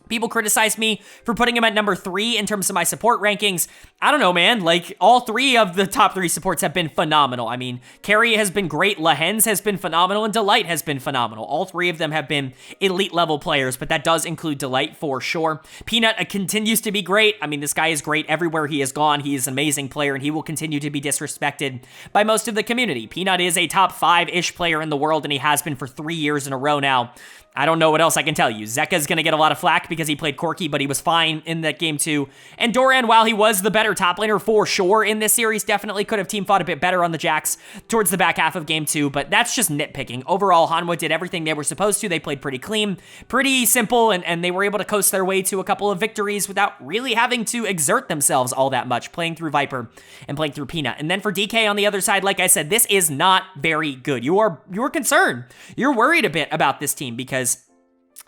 People criticize me for putting him at number 3 in terms of my support rankings. I don't know, man. Like, all 3 of the top 3 supports have been phenomenal. I mean, Carry has been great, Lahens has been phenomenal, and Delight has been phenomenal. All 3 of them have been elite-level players, but that does include Delight for sure. Peanut continues to be great. I mean, this guy is great everywhere he has gone. He is an amazing player, and he will continue to be disrespected by most of the community. Peanut is a top 5-ish player in the world, and he has been for 3 years in a row now. I don't know what else I can tell you. Zeka's going to get a lot of flack because he played Corki, but he was fine in that game too. And Doran, while he was the better top laner for sure in this series, definitely could have team fought a bit better on the Jax towards the back half of game 2, but that's just nitpicking. Overall, Hanwha did everything they were supposed to. They played pretty clean, pretty simple, and they were able to coast their way to a couple of victories without really having to exert themselves all that much, playing through Viper and playing through Peanut. And then for DK on the other side, like I said, this is not very good. You're concerned. You're worried a bit about this team because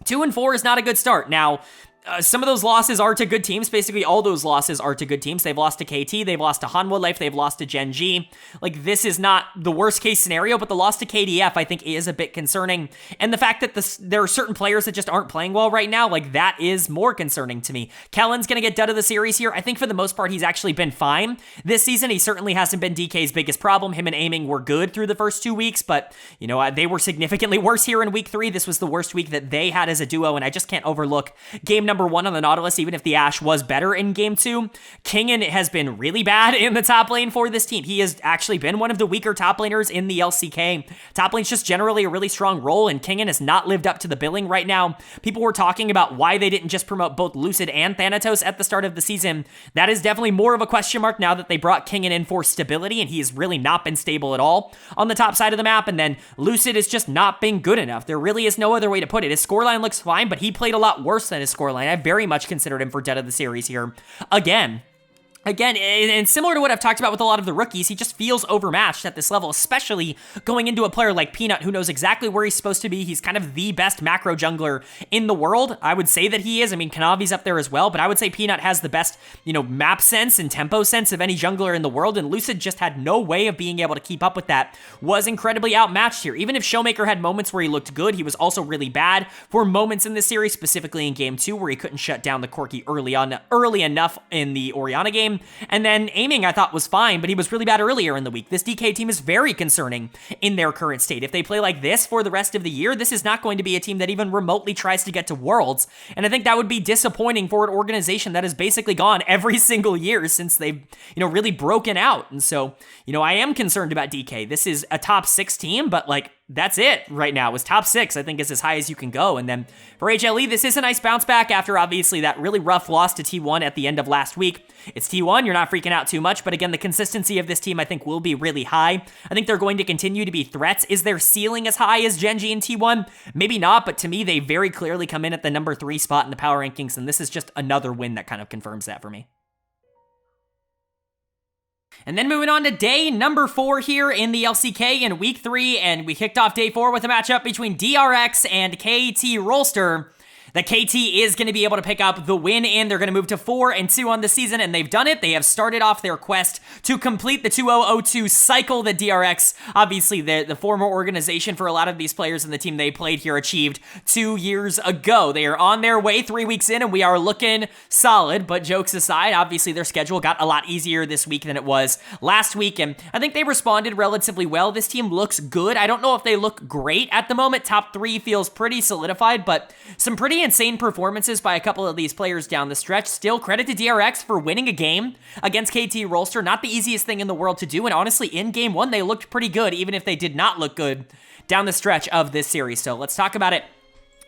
2-4 is not a good start. Now, some of those losses are to good teams. Basically, all those losses are to good teams. They've lost to KT, they've lost to Hanwha Life, they've lost to Gen.G. Like, this is not the worst case scenario, but the loss to KDF, I think, is a bit concerning. And the fact that there are certain players that just aren't playing well right now, like, that is more concerning to me. Kellen's gonna get done of the series here. I think for the most part, he's actually been fine this season. He certainly hasn't been DK's biggest problem. Him and Aiming were good through the first 2 weeks, but, you know, they were significantly worse here in week 3. This was the worst week that they had as a duo, and I just can't overlook game number 1 on the Nautilus, even if the Ashe was better in game 2. Kingen has been really bad in the top lane for this team. He has actually been one of the weaker top laners in the LCK. Top lane's just generally a really strong role, and Kingen has not lived up to the billing right now. People were talking about why they didn't just promote both Lucid and Thanatos at the start of the season. That is definitely more of a question mark now that they brought Kingen in for stability, and he has really not been stable at all on the top side of the map, and then Lucid has just not been good enough. There really is no other way to put it. His scoreline looks fine, but he played a lot worse than his scoreline. I very much considered him for dead of the series here. Again, and similar to what I've talked about with a lot of the rookies, he just feels overmatched at this level, especially going into a player like Peanut, who knows exactly where he's supposed to be. He's kind of the best macro jungler in the world. I would say that he is. I mean, Kanavi's up there as well, but I would say Peanut has the best, you know, map sense and tempo sense of any jungler in the world, and Lucid just had no way of being able to keep up with that. Was incredibly outmatched here. Even if Showmaker had moments where he looked good, he was also really bad for moments in this series, specifically in game 2, where he couldn't shut down the Corki early enough in the Orianna game. And then Aiming, I thought, was fine, but he was really bad earlier in the week. This DK team is very concerning in their current state. If they play like this for the rest of the year, this is not going to be a team that even remotely tries to get to Worlds. And I think that would be disappointing for an organization that has basically gone every single year since they've, you know, really broken out. And so, you know, I am concerned about DK. This is a top 6 team, but like, that's it right now. It was top 6, I think, is as high as you can go. And then for HLE, this is a nice bounce back after obviously that really rough loss to T1 at the end of last week. It's T1, you're not freaking out too much, but again, the consistency of this team, I think, will be really high. I think they're going to continue to be threats. Is their ceiling as high as Gen.G and T1? Maybe not, but to me, they very clearly come in at the number 3 spot in the power rankings, and this is just another win that kind of confirms that for me. And then moving on to day number 4 here in the LCK in week 3, and we kicked off day 4 with a matchup between DRX and KT Rolster. The KT is going to be able to pick up the win, and they're going to move to 4-2 on the season, and they've done it. They have started off their quest to complete the 2002 cycle that DRX, obviously the former organization for a lot of these players in the team they played here, achieved 2 years ago. They are on their way 3 weeks in, and we are looking solid, but jokes aside, obviously their schedule got a lot easier this week than it was last week, and I think they responded relatively well. This team looks good. I don't know if they look great at the moment. Top 3 feels pretty solidified, but some pretty insane performances by a couple of these players down the stretch. Still, credit to DRX for winning a game against KT Rolster. Not the easiest thing in the world to do, and honestly, in game 1, they looked pretty good, even if they did not look good down the stretch of this series. So let's talk about it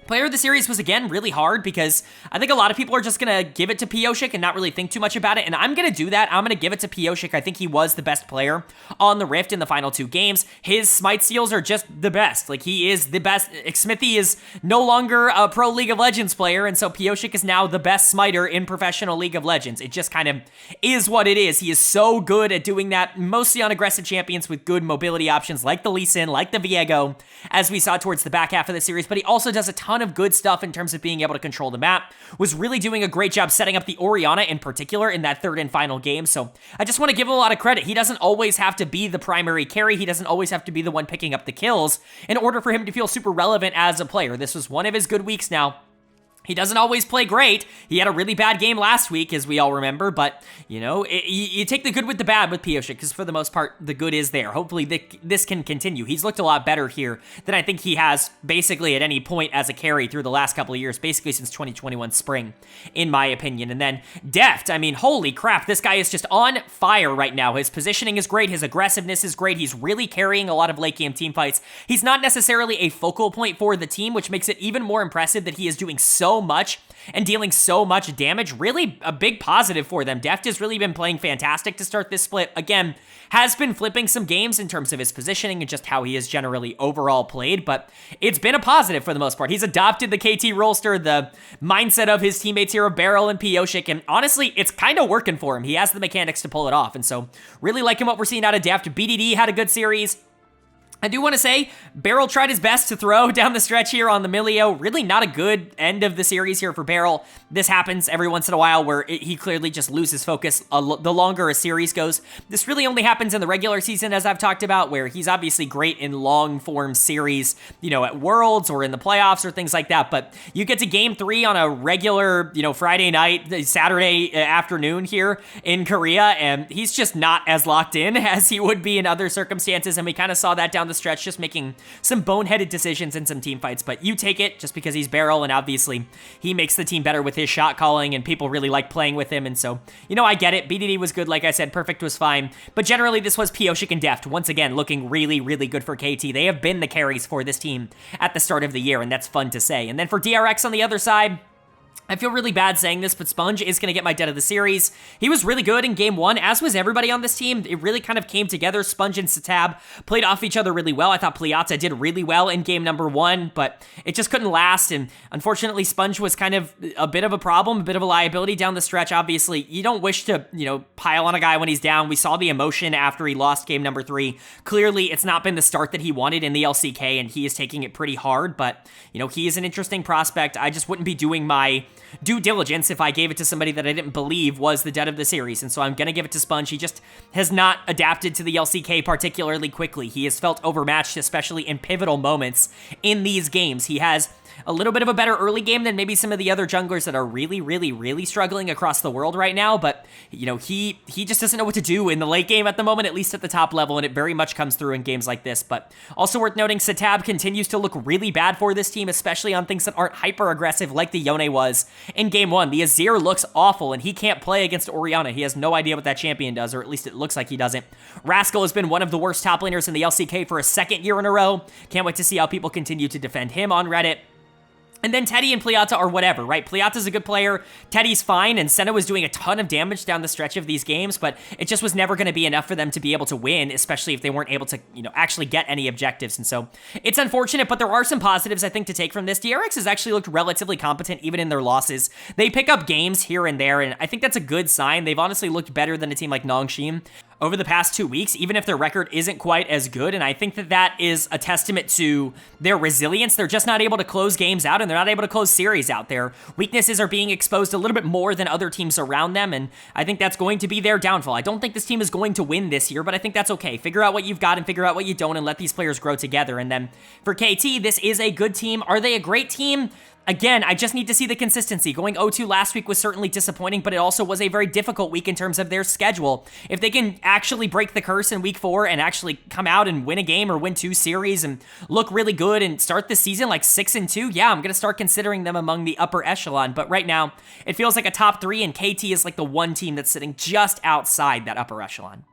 Player of the series was, again, really hard because I think a lot of people are just going to give it to Pyosik and not really think too much about it, and I'm going to do that. I'm going to give it to Pyosik. I think he was the best player on the Rift in the final 2 games. His smite steals are just the best. Like, he is the best. Smithy is no longer a pro League of Legends player, and so Pyosik is now the best smiter in professional League of Legends. It just kind of is what it is. He is so good at doing that, mostly on aggressive champions with good mobility options like the Lee Sin, like the Viego, as we saw towards the back half of the series, but he also does a ton of good stuff in terms of being able to control the map, was really doing a great job setting up the Orianna in particular in that 3rd and final game, so I just want to give him a lot of credit. He doesn't always have to be the primary carry, he doesn't always have to be the one picking up the kills in order for him to feel super relevant as a player. This was one of his good weeks now. He doesn't always play great. He had a really bad game last week, as we all remember, but, you know, you take the good with the bad with Pyosik, because for the most part, the good is there. Hopefully, this can continue. He's looked a lot better here than I think he has basically at any point as a carry through the last couple of years, basically since 2021 spring, in my opinion. And then Deft, I mean, holy crap, this guy is just on fire right now. His positioning is great. His aggressiveness is great. He's really carrying a lot of late game team fights. He's not necessarily a focal point for the team, which makes it even more impressive that he is doing so much and dealing so much damage. Really a big positive for them. Deft has really been playing fantastic to start this split. Again, has been flipping some games in terms of his positioning and just how he has generally overall played, but it's been a positive for the most part. He's adopted the KT Rolster, the mindset of his teammates here of Beryl and Pyosik, and honestly, it's kind of working for him. He has the mechanics to pull it off, and so really liking what we're seeing out of Deft. BDD had a good series. I do want to say, Beryl tried his best to throw down the stretch here on the Milio. Really not a good end of the series here for Beryl. This happens every once in a while where he clearly just loses focus the longer a series goes. This really only happens in the regular season, as I've talked about, where he's obviously great in long-form series, you know, at Worlds or in the playoffs or things like that. But you get to Game 3 on a regular, you know, Friday night, Saturday afternoon here in Korea, and he's just not as locked in as he would be in other circumstances, and we kind of saw that down the stretch, just making some boneheaded decisions in some team fights, but you take it just because he's Beryl, and obviously he makes the team better with his shot calling, and people really like playing with him, and so, you know, I get it. BDD was good, like I said, Perfect was fine, but generally this was Pyosik and Deft, once again, looking really, really good for KT. They have been the carries for this team at the start of the year, and that's fun to say. And then for DRX on the other side, I feel really bad saying this, but Sponge is going to get my dead of the series. He was really good in Game 1, as was everybody on this team. It really kind of came together. Sponge and Satab played off each other really well. I thought Pliata did really well in Game number 1, but it just couldn't last, and unfortunately, Sponge was kind of a bit of a problem, a bit of a liability down the stretch. Obviously, you don't wish to, you know, pile on a guy when he's down. We saw the emotion after he lost Game number 3. Clearly, it's not been the start that he wanted in the LCK, and he is taking it pretty hard, but, you know, he is an interesting prospect. I just wouldn't be doing my due diligence if I gave it to somebody that I didn't believe was the dead of the series, and so I'm going to give it to Sponge. He just has not adapted to the LCK particularly quickly. He has felt overmatched, especially in pivotal moments in these games. He has a little bit of a better early game than maybe some of the other junglers that are really, really, really struggling across the world right now, but, you know, he just doesn't know what to do in the late game at the moment, at least at the top level, and it very much comes through in games like this. But also worth noting, Satab continues to look really bad for this team, especially on things that aren't hyper-aggressive like the Yone was in Game 1. The Azir looks awful, and he can't play against Orianna. He has no idea what that champion does, or at least it looks like he doesn't. Rascal has been one of the worst top laners in the LCK for a second year in a row. Can't wait to see how people continue to defend him on Reddit. And then Teddy and Pliata are whatever, right? Pliata's a good player, Teddy's fine, and Senna was doing a ton of damage down the stretch of these games, but it just was never going to be enough for them to be able to win, especially if they weren't able to, you know, actually get any objectives. And so it's unfortunate, but there are some positives I think to take from this. DRX has actually looked relatively competent even in their losses. They pick up games here and there, and I think that's a good sign. They've honestly looked better than a team like Nongshim over the past 2 weeks, even if their record isn't quite as good, and I think that that is a testament to their resilience. They're just not able to close games out, and they're not able to close series out. Their weaknesses are being exposed a little bit more than other teams around them, and I think that's going to be their downfall. I don't think this team is going to win this year, but I think that's okay. Figure out what you've got and figure out what you don't, and let these players grow together. And then for KT, this is a good team. Are they a great team? Again, I just need to see the consistency. Going 0-2 last week was certainly disappointing, but it also was a very difficult week in terms of their schedule. If they can actually break the curse in week 4 and actually come out and win a game or win 2 series and look really good and start the season like 6-2, yeah, I'm going to start considering them among the upper echelon. But right now, it feels like a top 3, and KT is like the one team that's sitting just outside that upper echelon.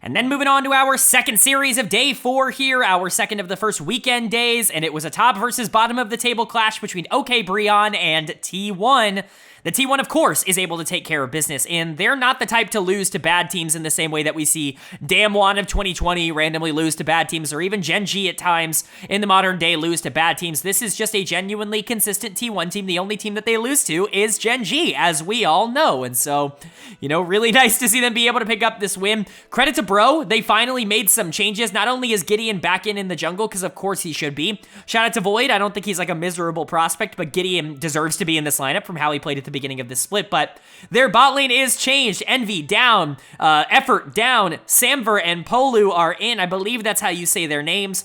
And then moving on to our second series of day 4 here, our second of the first weekend days, and it was a top versus bottom of the table clash between OK BRION and T1. The T1, of course, is able to take care of business, and they're not the type to lose to bad teams in the same way that we see Damwon of 2020 randomly lose to bad teams, or even Gen.G at times in the modern day lose to bad teams. This is just a genuinely consistent T1 team. The only team that they lose to is Gen.G, as we all know, and so, really nice to see them be able to pick up this win. Credit to Bro, they finally made some changes. Not only is Gideon back in the jungle, because of course he should be. Shout out to Void. I don't think he's like a miserable prospect, but Gideon deserves to be in this lineup from how he played at the beginning of this split, but their bot lane is changed. Envy down, Effort down, Samver and Polu are in. I believe that's how you say their names.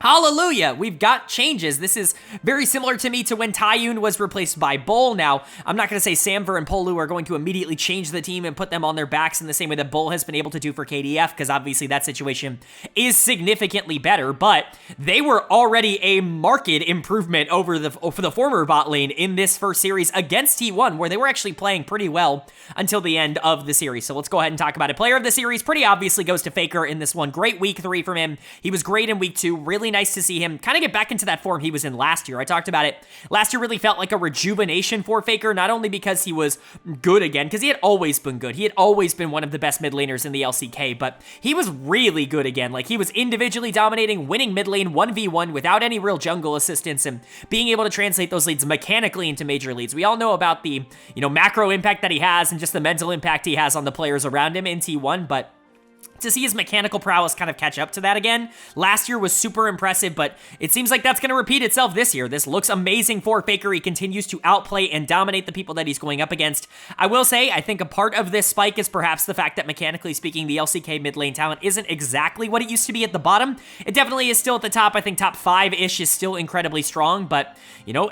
Hallelujah, we've got changes. This is very similar to me to when Taiyun was replaced by Bull. Now, I'm not going to say Samver and Polu are going to immediately change the team and put them on their backs in the same way that Bull has been able to do for KDF, because obviously that situation is significantly better, but they were already a marked improvement over for the former bot lane in this first series against T1, where they were actually playing pretty well until the end of the series. So let's go ahead and talk about it. Player of the series pretty obviously goes to Faker in this one. Great week 3 from him. He was great in week 2. Really nice to see him kind of get back into that form he was in last year. I talked about it. Last year really felt like a rejuvenation for Faker, not only because he was good again, because he had always been good. He had always been one of the best mid laners in the LCK, but he was really good again. Like, he was individually dominating, winning mid lane 1v1 without any real jungle assistance, and being able to translate those leads mechanically into major leads. We all know about the, macro impact that he has and just the mental impact he has on the players around him in T1, but to see his mechanical prowess kind of catch up to that again. Last year was super impressive, but it seems like that's going to repeat itself this year. This looks amazing for Faker. He continues to outplay and dominate the people that he's going up against. I will say, I think a part of this spike is perhaps the fact that mechanically speaking, the LCK mid lane talent isn't exactly what it used to be at the bottom. It definitely is still at the top. I think top 5-ish is still incredibly strong, but,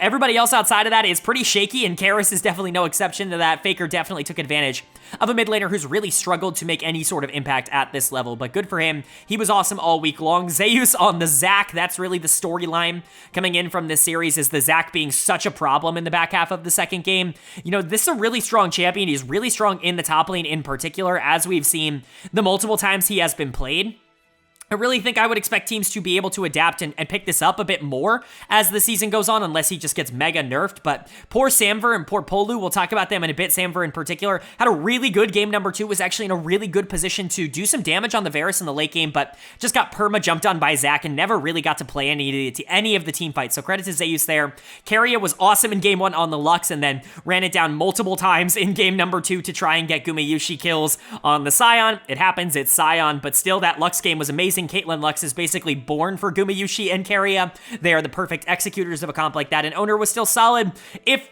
everybody else outside of that is pretty shaky, and Karis is definitely no exception to that. Faker definitely took advantage of a mid laner who's really struggled to make any sort of impact at this level, but good for him. He was awesome all week long. Zeus on the Zac, that's really the storyline coming in from this series, is the Zac being such a problem in the back half of the second game. This is a really strong champion. He's really strong in the top lane in particular, as we've seen the multiple times he has been played. I really think I would expect teams to be able to adapt and pick this up a bit more as the season goes on, unless he just gets mega nerfed. But poor Samver and poor Polu, we'll talk about them in a bit. Samver in particular had a really good game number 2, was actually in a really good position to do some damage on the Varus in the late game, but just got perma jumped on by Zac and never really got to play any of the team fights. So credit to Zeus there. Keria was awesome in game 1 on the Lux, and then ran it down multiple times in game number 2 to try and get Gumayushi kills on the Sion. It happens, it's Sion, but still that Lux game was amazing. Caitlyn Lux is basically born for Gumayushi and Keria. They are the perfect executors of a comp like that, and Owner was still solid, if,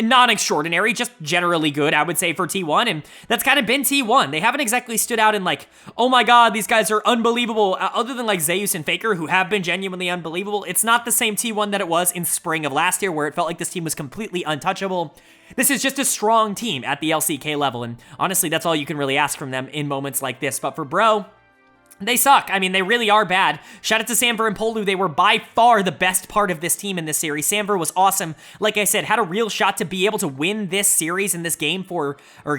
non-extraordinary, just generally good, I would say, for T1, and that's kind of been T1. They haven't exactly stood out in like, oh my god, these guys are unbelievable, other than like Zeus and Faker, who have been genuinely unbelievable. It's not the same T1 that it was in spring of last year, where it felt like this team was completely untouchable. This is just a strong team at the LCK level, and honestly, that's all you can really ask from them in moments like this. But for Bro, they suck. I mean, they really are bad. Shout out to Samver and Polu. They were by far the best part of this team in this series. Samver was awesome. Like I said, had a real shot to be able to win this series in this game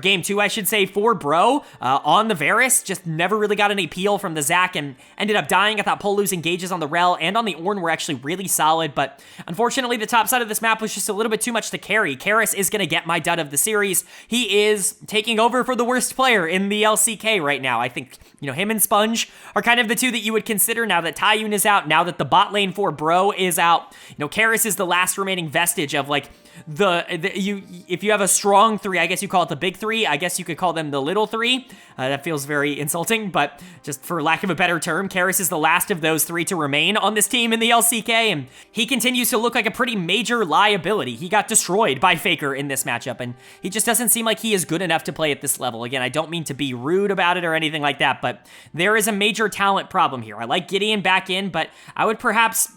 game 2, I should say, for Bro on the Varus. Just never really got any peel from the Zac and ended up dying. I thought Polu's engages on the Rel and on the Ornn were actually really solid, but unfortunately, the top side of this map was just a little bit too much to carry. Karis is going to get my dud of the series. He is taking over for the worst player in the LCK right now. I think, him and Sponge are kind of the two that you would consider now that Taiyun is out, now that the bot lane for Bro is out. Karis is the last remaining vestige of like if you have a strong 3, I guess you call it the big 3. I guess you could call them the little 3. That feels very insulting, but just for lack of a better term, Karis is the last of those 3 to remain on this team in the LCK, and he continues to look like a pretty major liability. He got destroyed by Faker in this matchup, and he just doesn't seem like he is good enough to play at this level. Again, I don't mean to be rude about it or anything like that, but there is a major talent problem here. I like Gideon back in, but I would perhaps,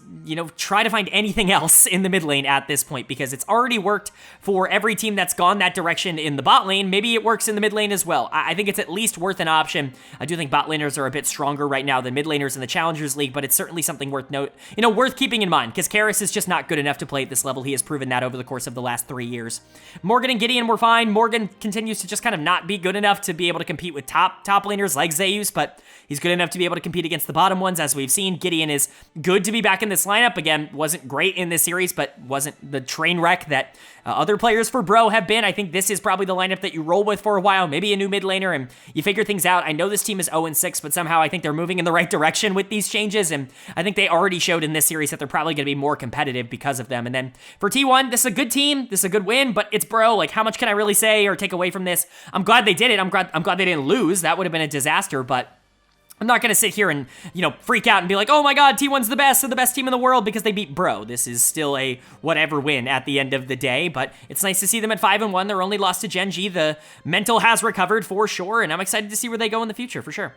try to find anything else in the mid lane at this point, because it's already already worked for every team that's gone that direction in the bot lane. Maybe it works in the mid lane as well. I think it's at least worth an option. I do think bot laners are a bit stronger right now than mid laners in the Challengers League, but it's certainly something worth worth keeping in mind, because Karras is just not good enough to play at this level. He has proven that over the course of the last 3 years. Morgan and Gideon were fine. Morgan continues to just kind of not be good enough to be able to compete with top laners like Zeus, but he's good enough to be able to compete against the bottom ones, as we've seen. Gideon is good to be back in this lineup. Again, wasn't great in this series, but wasn't the train wreck that other players for Bro have been. I think this is probably the lineup that you roll with for a while, maybe a new mid laner, and you figure things out. I know this team is 0-6, but somehow I think they're moving in the right direction with these changes, and I think they already showed in this series that they're probably going to be more competitive because of them. And then for T1, this is a good team, this is a good win, but it's Bro. Like, how much can I really say or take away from this? I'm glad they did it. I'm glad they didn't lose. That would have been a disaster, but I'm not going to sit here and, freak out and be like, oh my god, T1's the best, they're the best team in the world because they beat Bro. This is still a whatever win at the end of the day, but it's nice to see them at 5-1. They're only lost to Gen.G. The mental has recovered for sure, and I'm excited to see where they go in the future for sure.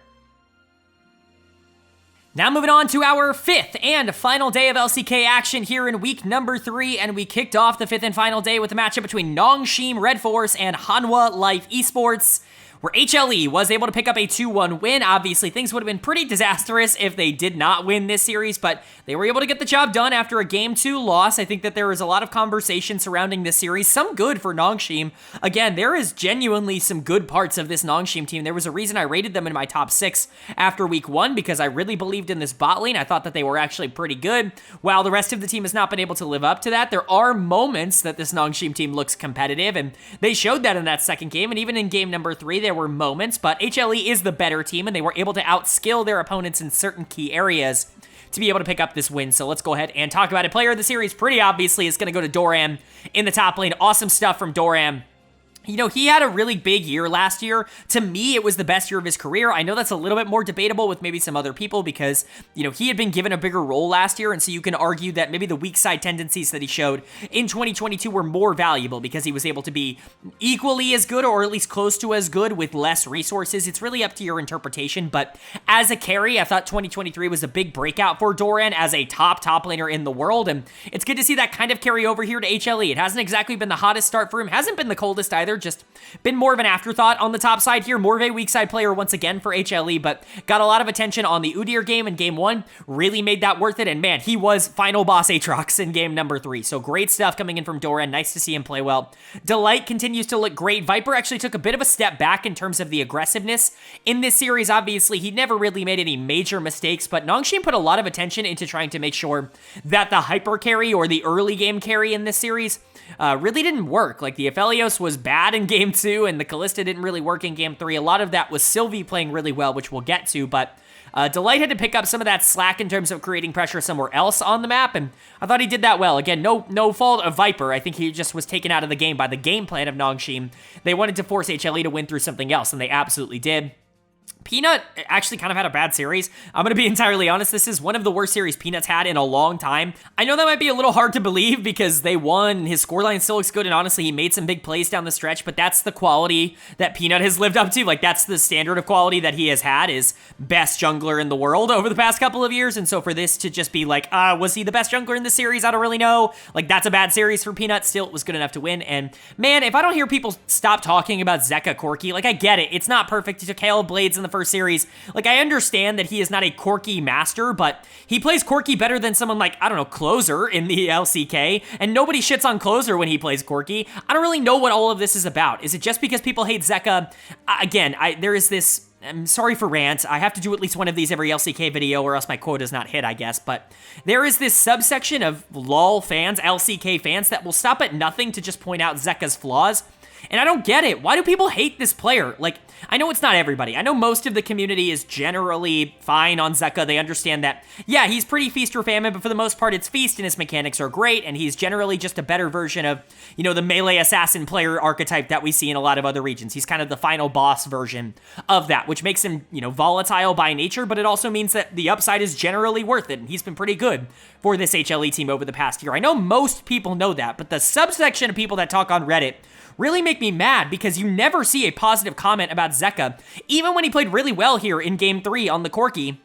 Now moving on to our 5th and final day of LCK action here in week number 3, and we kicked off the 5th and final day with a matchup between NG RedForce and Hanwha Life Esports, where HLE was able to pick up a 2-1 win. Obviously, things would have been pretty disastrous if they did not win this series, but they were able to get the job done after a Game 2 loss. I think that there is a lot of conversation surrounding this series, some good for Nongshim. Again, there is genuinely some good parts of this Nongshim team. There was a reason I rated them in my top 6 after week 1, because I really believed in this bot lane. I thought that they were actually pretty good. While the rest of the team has not been able to live up to that, there are moments that this Nongshim team looks competitive, and they showed that in that second game, and even in game number 3, there were moments, but HLE is the better team, and they were able to outskill their opponents in certain key areas to be able to pick up this win. So let's go ahead and talk about it. Player of the series, pretty obviously, is going to go to Doran in the top lane. Awesome stuff from Doran. He had a really big year last year. To me, it was the best year of his career. I know that's a little bit more debatable with maybe some other people because, he had been given a bigger role last year, and so you can argue that maybe the weak side tendencies that he showed in 2022 were more valuable because he was able to be equally as good or at least close to as good with less resources. It's really up to your interpretation, but as a carry, I thought 2023 was a big breakout for Doran as a top laner in the world, and it's good to see that kind of carry over here to HLE. It hasn't exactly been the hottest start for him, hasn't been the coldest either, just been more of an afterthought on the top side here. More of a weak side player once again for HLE, but got a lot of attention on the Udyr game in game 1. Really made that worth it, and man, he was final boss Aatrox in game number 3. So great stuff coming in from Doran. Nice to see him play well. Delight continues to look great. Viper actually took a bit of a step back in terms of the aggressiveness in this series. Obviously, he never really made any major mistakes, but Nongshim put a lot of attention into trying to make sure that the hyper carry or the early game carry in this series really didn't work. Like, the Aphelios was bad in game 2, and the Kalista didn't really work in game 3. A lot of that was Sylvie playing really well, which we'll get to, but Delight had to pick up some of that slack in terms of creating pressure somewhere else on the map, and I thought he did that well. Again, no fault of Viper. I think he just was taken out of the game by the game plan of Nongshim. They wanted to force HLE to win through something else, and they absolutely did. Peanut actually kind of had a bad series. I'm going to be entirely honest. This is one of the worst series Peanut's had in a long time. I know that might be a little hard to believe because they won. His scoreline still looks good, and honestly, he made some big plays down the stretch, but that's the quality that Peanut has lived up to. Like, that's the standard of quality that he has had, is best jungler in the world over the past couple of years, and so for this to just be like, was he the best jungler in this series? I don't really know. Like, that's a bad series for Peanut. Still, it was good enough to win, and man, if I don't hear people stop talking about Zeka Corki, like, I get it. It's not perfect. He took Hail Blades in the first series. Like, I understand that he is not a Corki master, but he plays Corki better than someone like, I don't know, Closer in the LCK, and nobody shits on Closer when he plays Corki. I don't really know what all of this is about. Is it just because people hate Zeka? Again, there is this, I'm sorry for rant, I have to do at least one of these every LCK video or else my quota's not hit, I guess, but there is this subsection of LoL fans, LCK fans, that will stop at nothing to just point out Zeka's flaws. And I don't get it. Why do people hate this player? Like, I know it's not everybody. I know most of the community is generally fine on Zeka. They understand that, yeah, he's pretty feast or famine, but for the most part, it's feast, and his mechanics are great, and he's generally just a better version of, the melee assassin player archetype that we see in a lot of other regions. He's kind of the final boss version of that, which makes him, volatile by nature, but it also means that the upside is generally worth it, and he's been pretty good for this HLE team over the past year. I know most people know that, but the subsection of people that talk on Reddit really make me mad because you never see a positive comment about Zeka. Even when he played really well here in game 3 on the Corki,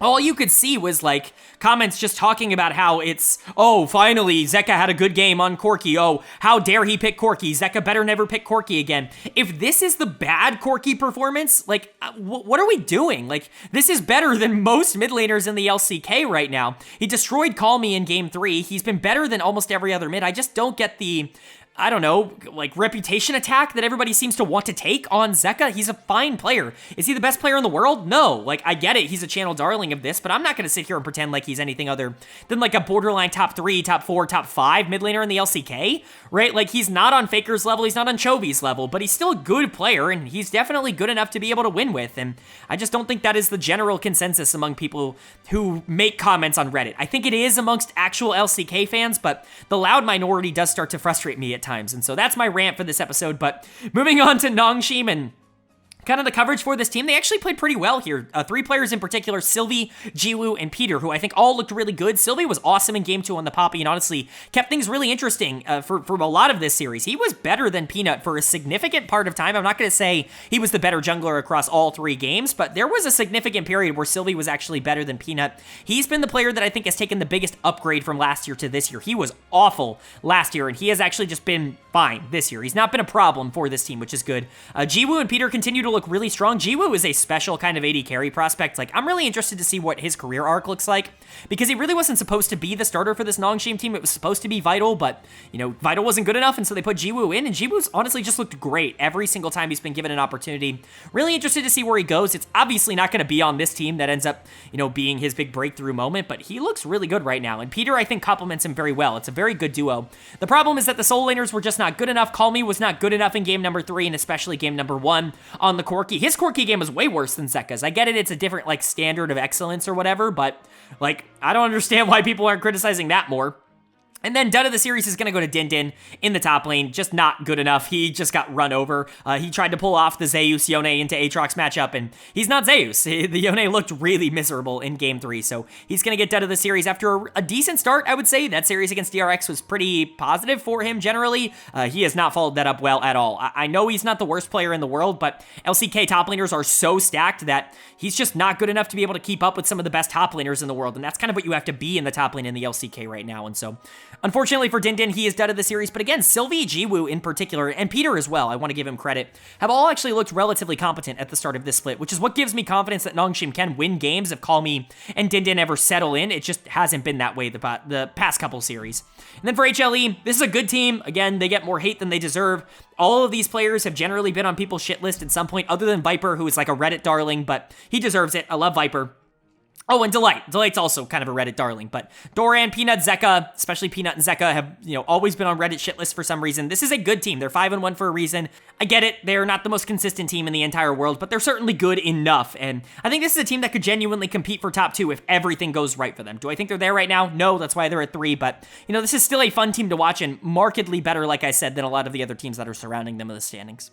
all you could see was like comments just talking about how it's, oh, finally, Zeka had a good game on Corki. Oh, how dare he pick Corki? Zeka better never pick Corki again. If this is the bad Corki performance, like, what are we doing? Like, this is better than most mid laners in the LCK right now. He destroyed Call Me in game 3. He's been better than almost every other mid. I just don't get the, I don't know, like, reputation attack that everybody seems to want to take on Zeka. He's a fine player. Is he the best player in the world? No. Like, I get it. He's a channel darling of this, but I'm not going to sit here and pretend like he's anything other than, like, a borderline top 3, top 4, top 5 mid laner in the LCK, right? Like, he's not on Faker's level. He's not on Chovy's level, but he's still a good player, and he's definitely good enough to be able to win with, and I just don't think that is the general consensus among people who make comments on Reddit. I think it is amongst actual LCK fans, but the loud minority does start to frustrate me at times. And so that's my rant for this episode. But moving on to Nongshim and kind of the coverage for this team, they actually played pretty well here. 3 players in particular, Sylvie, Jiwoo, and Peter, who I think all looked really good. Sylvie was awesome in game 2 on the Poppy and honestly kept things really interesting for a lot of this series. He was better than Peanut for a significant part of time. I'm not going to say he was the better jungler across all 3 games, but there was a significant period where Sylvie was actually better than Peanut. He's been the player that I think has taken the biggest upgrade from last year to this year. He was awful last year, and he has actually just been fine this year. He's not been a problem for this team, which is good. Jiwoo and Peter continue to look really strong. Jiwoo is a special kind of AD carry prospect. Like, I'm really interested to see what his career arc looks like, because he really wasn't supposed to be the starter for this Nongshim team. It was supposed to be Vital, but, you know, Vital wasn't good enough, and so they put Jiwoo in, and Jiwoo's honestly just looked great every single time he's been given an opportunity. Really interested to see where he goes. It's obviously not going to be on this team that ends up, you know, being his big breakthrough moment, but he looks really good right now, and Peter, I think, complements him very well. It's a very good duo. The problem is that the solo laners were just not good enough. Call Me was not good enough in game number 3, and especially game number 1 on the Corki. His Corki game was way worse than Zeka's. I get it, it's a different, like, standard of excellence or whatever, but, like, I don't understand why people aren't criticizing that more. And then dud of the series is going to go to Din in the top lane. Just not good enough. He just got run over. He tried to pull off the Zeus Yone into Aatrox matchup, and he's not Zeus. The Yone looked really miserable in game 3, so he's going to get dud of the series after a decent start, I would say. That series against DRX was pretty positive for him generally. He has not followed that up well at all. I know he's not the worst player in the world, but LCK top laners are so stacked that he's just not good enough to be able to keep up with some of the best top laners in the world, and that's kind of what you have to be in the top lane in the LCK right now, and so unfortunately for Din, he is dud of the series, but again, Sylvie, Jiwoo in particular, and Peter as well, I want to give him credit, have all actually looked relatively competent at the start of this split, which is what gives me confidence that Nongshim can win games if Call Me and Din ever settle in. It just hasn't been that way the past couple series. And then for HLE, this is a good team. Again, they get more hate than they deserve. All of these players have generally been on people's shit list at some point, other than Viper, who is like a Reddit darling, but he deserves it. I love Viper. Oh, and Delight. Delight's also kind of a Reddit darling, but Doran, Peanut, Zeka, especially Peanut and Zeka, have, you know, always been on Reddit shit lists for some reason. This is a good team. They're 5-1 for a reason. I get it. They're not the most consistent team in the entire world, but they're certainly good enough, and I think this is a team that could genuinely compete for top 2 if everything goes right for them. Do I think they're there right now? No, that's why they're at 3, but, you know, this is still a fun team to watch and markedly better, like I said, than a lot of the other teams that are surrounding them in the standings.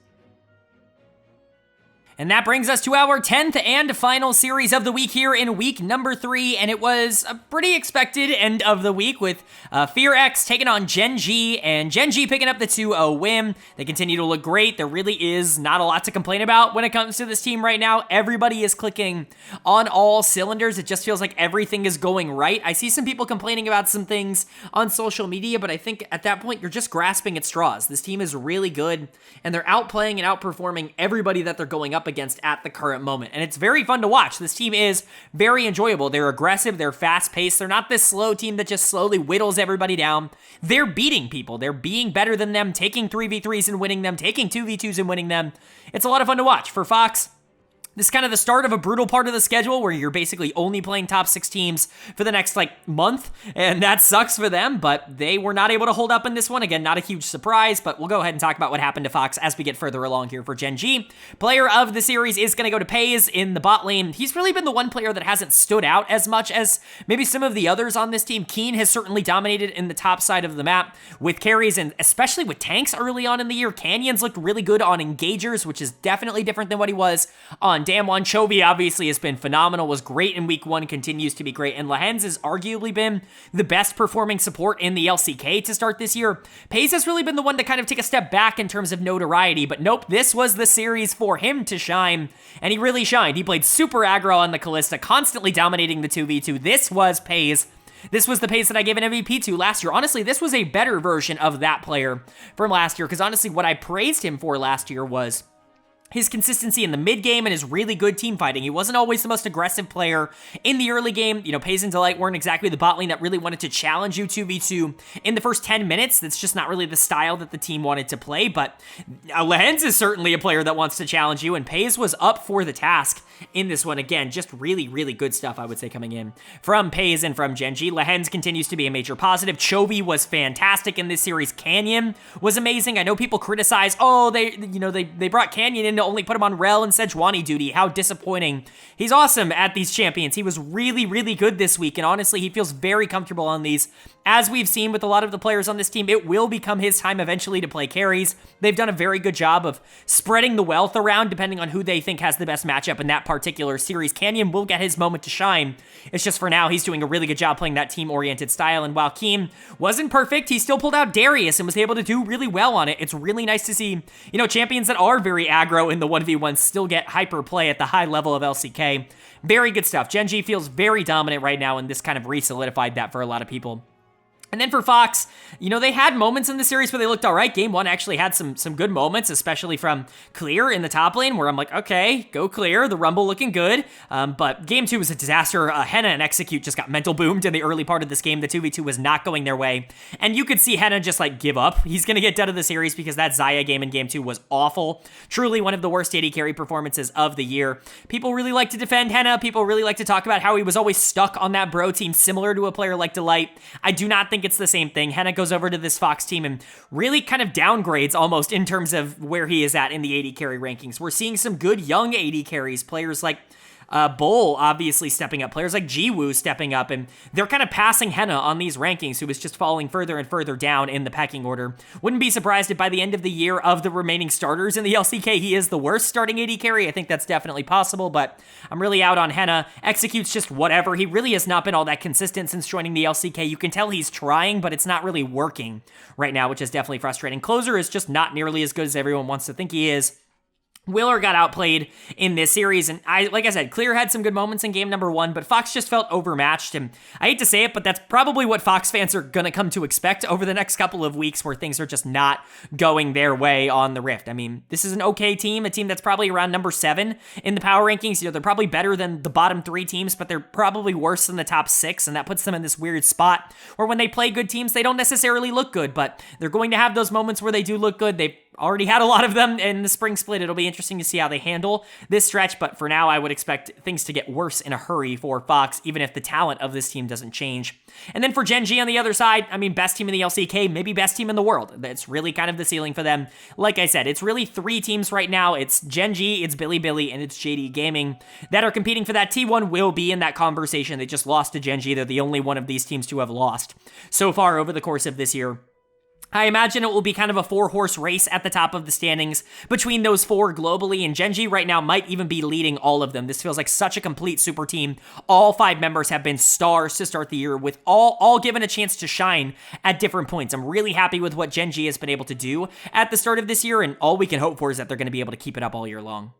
And that brings us to our 10th and final series of the week here in week number 3, and it was a pretty expected end of the week with FearX taking on Gen.G, and Gen.G picking up the 2-0 win. They continue to look great. There really is not a lot to complain about when it comes to this team right now. Everybody is clicking on all cylinders. It just feels like everything is going right. I see some people complaining about some things on social media, but I think at that point, you're just grasping at straws. This team is really good, and they're outplaying and outperforming everybody that they're going up against at the current moment, and it's very fun to watch. This team is very enjoyable. They're aggressive, they're fast-paced, they're not this slow team that just slowly whittles everybody down. They're beating people, they're being better than them, taking 3v3s and winning them, taking 2v2s and winning them. It's a lot of fun to watch. For Fox, this is kind of the start of a brutal part of the schedule where you're basically only playing top 6 teams for the next, like, month, and that sucks for them, but they were not able to hold up in this one. Again, not a huge surprise, but we'll go ahead and talk about what happened to Fox as we get further along here for Gen.G. Player of the series is going to go to Pays in the bot lane. He's really been the one player that hasn't stood out as much as maybe some of the others on this team. Keen has certainly dominated in the top side of the map with carries, and especially with tanks early on in the year. Canyons looked really good on engagers, which is definitely different than what he was on on Damwon. Chovy obviously has been phenomenal, was great in week 1, continues to be great, and Lehens has arguably been the best performing support in the LCK to start this year. Paze has really been the one to kind of take a step back in terms of notoriety, but nope, this was the series for him to shine, and he really shined. He played super aggro on the Kalista, constantly dominating the 2v2. This was Paze. This was the Pace that I gave an MVP to last year. Honestly, this was a better version of that player from last year, because honestly, what I praised him for last year was his consistency in the mid game and his really good team fighting. He wasn't always the most aggressive player in the early game. You know, Paze and Delight weren't exactly the bot lane that really wanted to challenge you 2v2 in the first 10 minutes. That's just not really the style that the team wanted to play, but Lehens is certainly a player that wants to challenge you, and Paze was up for the task in this one. Again, just really, really good stuff, I would say, coming in from Paze and from Gen.G. Lehens continues to be a major positive. Chovy was fantastic in this series. Canyon was amazing. I know people criticize, oh, they brought Canyon in to only put him on Rel and Sejuani duty. How disappointing. He's awesome at these champions. He was really, really good this week, and honestly, he feels very comfortable on these. As we've seen with a lot of the players on this team, it will become his time eventually to play carries. They've done a very good job of spreading the wealth around depending on who they think has the best matchup in that particular series. Canyon will get his moment to shine. It's just for now, he's doing a really good job playing that team-oriented style, and while Keem wasn't perfect, he still pulled out Darius and was able to do really well on it. It's really nice to see, you know, champions that are very aggro in the 1v1 still get hyper play at the high level of LCK. Very good stuff. Gen.G feels very dominant right now, and this kind of re-solidified that for a lot of people. And then for Fox, you know, they had moments in the series where they looked all right. Game 1 actually had some good moments, especially from Clear in the top lane, where I'm like, okay, go Clear, the Rumble looking good. But Game 2 was a disaster. Henna and Execute just got mental boomed in the early part of this game. The 2v2 was not going their way. And you could see Henna just like give up. He's going to get done of the series because that Xayah game in Game 2 was awful. Truly one of the worst AD carry performances of the year. People really like to defend Henna. People really like to talk about how he was always stuck on that bro team, similar to a player like Delight. I do not think it's the same thing. Henna goes over to this Fox team and really kind of downgrades almost in terms of where he is at in the AD carry rankings. We're seeing some good young AD carries, players like Bull obviously stepping up, players like Jiwoo stepping up, and they're kind of passing Henna on these rankings, who is just falling further and further down in the pecking order. Wouldn't be surprised if by the end of the year, of the remaining starters in the LCK, he is the worst starting AD carry. I think that's definitely possible, but I'm really out on Henna. Executes just whatever. He really has not been all that consistent since joining the LCK. You can tell he's trying, but it's not really working right now, which is definitely frustrating. Closer is just not nearly as good as everyone wants to think he is. Willer got outplayed in this series, and like I said, Clear had some good moments in game number 1, but Fox just felt overmatched, and I hate to say it, but that's probably what Fox fans are going to come to expect over the next couple of weeks, where things are just not going their way on the Rift. I mean, this is an okay team, a team that's probably around number 7 in the power rankings. You know, they're probably better than the bottom 3 teams, but they're probably worse than the top 6, and that puts them in this weird spot where when they play good teams, they don't necessarily look good, but they're going to have those moments where they do look good. They've already had a lot of them in the spring split. It'll be interesting to see how they handle this stretch, but for now, I would expect things to get worse in a hurry for Fox, even if the talent of this team doesn't change. And then for Gen.G on the other side, I mean, best team in the LCK, maybe best team in the world. That's really kind of the ceiling for them. Like I said, it's really 3 teams right now. It's Gen.G, it's Bilibili, and it's JD Gaming that are competing for that. T1 will be in that conversation. They just lost to Gen.G. They're the only one of these teams to have lost so far over the course of this year. I imagine it will be kind of a 4-horse race at the top of the standings between those 4 globally, and Gen.G right now might even be leading all of them. This feels like such a complete super team. All 5 members have been stars to start the year, with all given a chance to shine at different points. I'm really happy with what Gen.G has been able to do at the start of this year, and all we can hope for is that they're going to be able to keep it up all year long.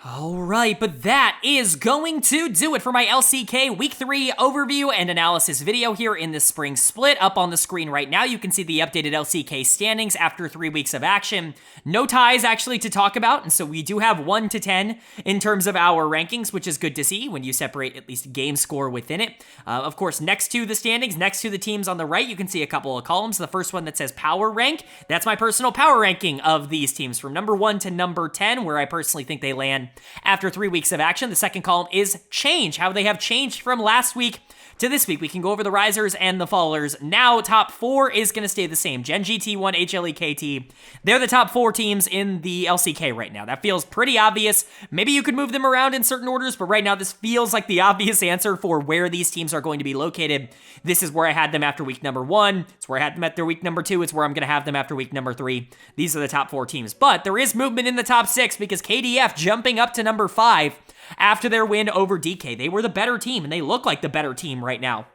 Alright, but that is going to do it for my LCK Week 3 overview and analysis video here in the spring split. Up on the screen right now, you can see the updated LCK standings after 3 weeks of action. No ties actually to talk about, and so we do have 1 to 10 in terms of our rankings, which is good to see when you separate at least game score within it. Of course, next to the standings, next to the teams on the right, you can see a couple of columns. The first one that says power rank, that's my personal power ranking of these teams from number 1 to number 10, where I personally think they land again after 3 weeks of action. The second column is change, how they have changed from last week to this week. We can go over the risers and the fallers. Now, top 4 is going to stay the same. Gen.G, T1, HLE, KT. They're the top 4 teams in the LCK right now. That feels pretty obvious. Maybe you could move them around in certain orders, but right now this feels like the obvious answer for where these teams are going to be located. This is where I had them after week number 1. It's where I had them after week number 2. It's where I'm going to have them after week number 3. These are the top 4 teams. But there is movement in the top 6 because KDF jumping up to number 5 after their win over DK. They were the better team, and they look like the better team right now.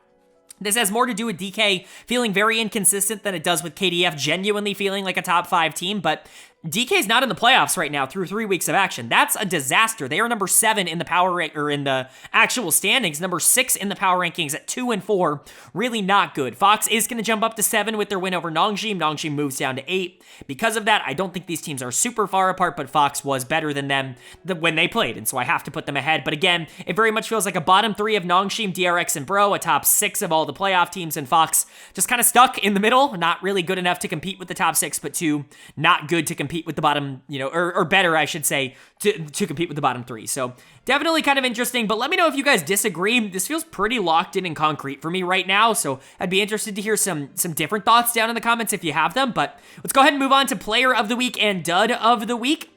This has more to do with DK feeling very inconsistent than it does with KDF genuinely feeling like a top 5 team, but DK's not in the playoffs right now through 3 weeks of action. That's a disaster. They are number 7 in the power rank, or in the actual standings, number 6 in the power rankings at 2 and 4. Really not good. Fox is going to jump up to 7 with their win over Nongji. Nongji moves down to 8. Because of that, I don't think these teams are super far apart, but Fox was better than them when they played, and so I have to put them ahead. But again, it very much feels like a bottom 3 of Nongji, DRX, and Bro, a top 6 of all the playoff teams, and Fox just kind of stuck in the middle. Not really good enough to compete with the top 6, but 2, not good to compete with the bottom, or better, I should say, to compete with the bottom 3. So definitely kind of interesting, but let me know if you guys disagree. This feels pretty locked in and concrete for me right now, so I'd be interested to hear some different thoughts down in the comments if you have them. But let's go ahead and move on to player of the week and dud of the week.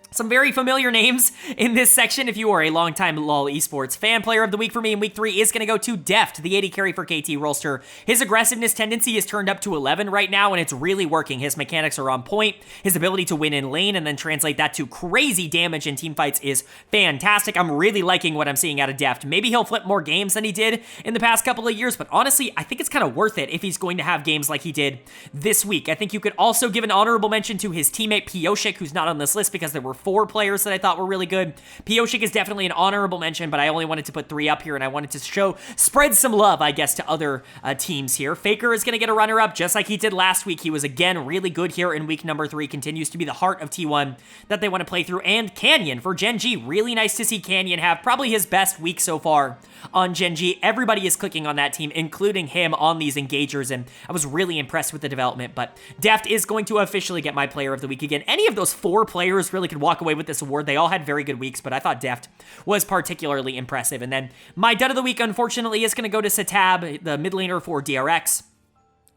Some very familiar names in this section if you are a longtime LoL Esports fan. Player of the week for me in week 3 is going to go to Deft, the AD carry for KT Rolster. His aggressiveness tendency is turned up to 11 right now, and it's really working. His mechanics are on point. His ability to win in lane and then translate that to crazy damage in teamfights is fantastic. I'm really liking what I'm seeing out of Deft. Maybe he'll flip more games than he did in the past couple of years, but honestly, I think it's kind of worth it if he's going to have games like he did this week. I think you could also give an honorable mention to his teammate Pioshik, who's not on this list because there were 4 players that I thought were really good. Pioshik is definitely an honorable mention, but I only wanted to put 3 up here, and I wanted to spread some love, I guess, to other teams here. Faker is going to get a runner-up, just like he did last week. He was, again, really good here in week number 3, continues to be the heart of T1 that they want to play through. And Canyon for Gen.G. Really nice to see Canyon have probably his best week so far on Gen.G. Everybody is clicking on that team, including him on these engagers, and I was really impressed with the development. But Deft is going to officially get my player of the week again. Any of those 4 players really could walk away with this award. They all had very good weeks, but I thought Deft was particularly impressive. And then my dud of the week, unfortunately, is going to go to Satab, the mid laner for DRX.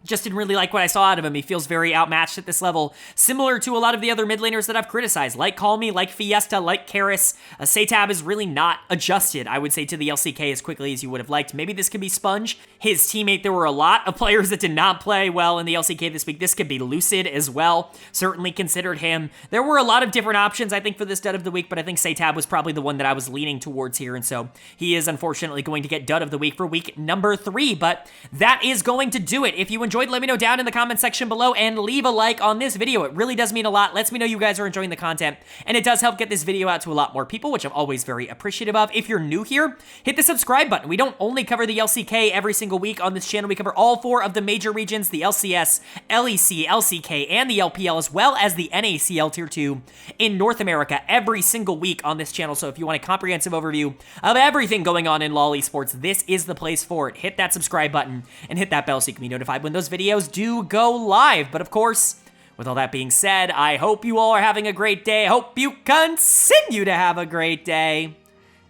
Just didn't really like what I saw out of him. He feels very outmatched at this level, similar to a lot of the other mid laners that I've criticized, like Calmy, like Fiesta, like Karis. Satab is really not adjusted, I would say, to the LCK as quickly as you would have liked. Maybe this could be Sponge, his teammate. There were a lot of players that did not play well in the LCK this week. This could be Lucid as well. Certainly considered him. There were a lot of different options, I think, for this dud of the week, but I think Satab was probably the one that I was leaning towards here, and so he is unfortunately going to get dud of the week for week number 3, but that is going to do it. If you enjoyed, let me know down in the comment section below and leave a like on this video. It really does mean a lot. Lets me know you guys are enjoying the content, and it does help get this video out to a lot more people, which I'm always very appreciative of. If you're new here, hit the subscribe button. We don't only cover the LCK every single week on this channel. We cover all 4 of the major regions, the LCS, LEC, LCK, and the LPL, as well as the NACL Tier 2 in North America every single week on this channel. So if you want a comprehensive overview of everything going on in LoL Esports, this is the place for it. Hit that subscribe button and hit that bell so you can be notified when those videos do go live. But of course, with all that being said, I hope you all are having a great day. I hope you continue to have a great day,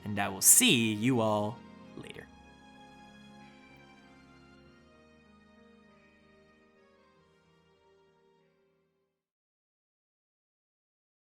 and I will see you all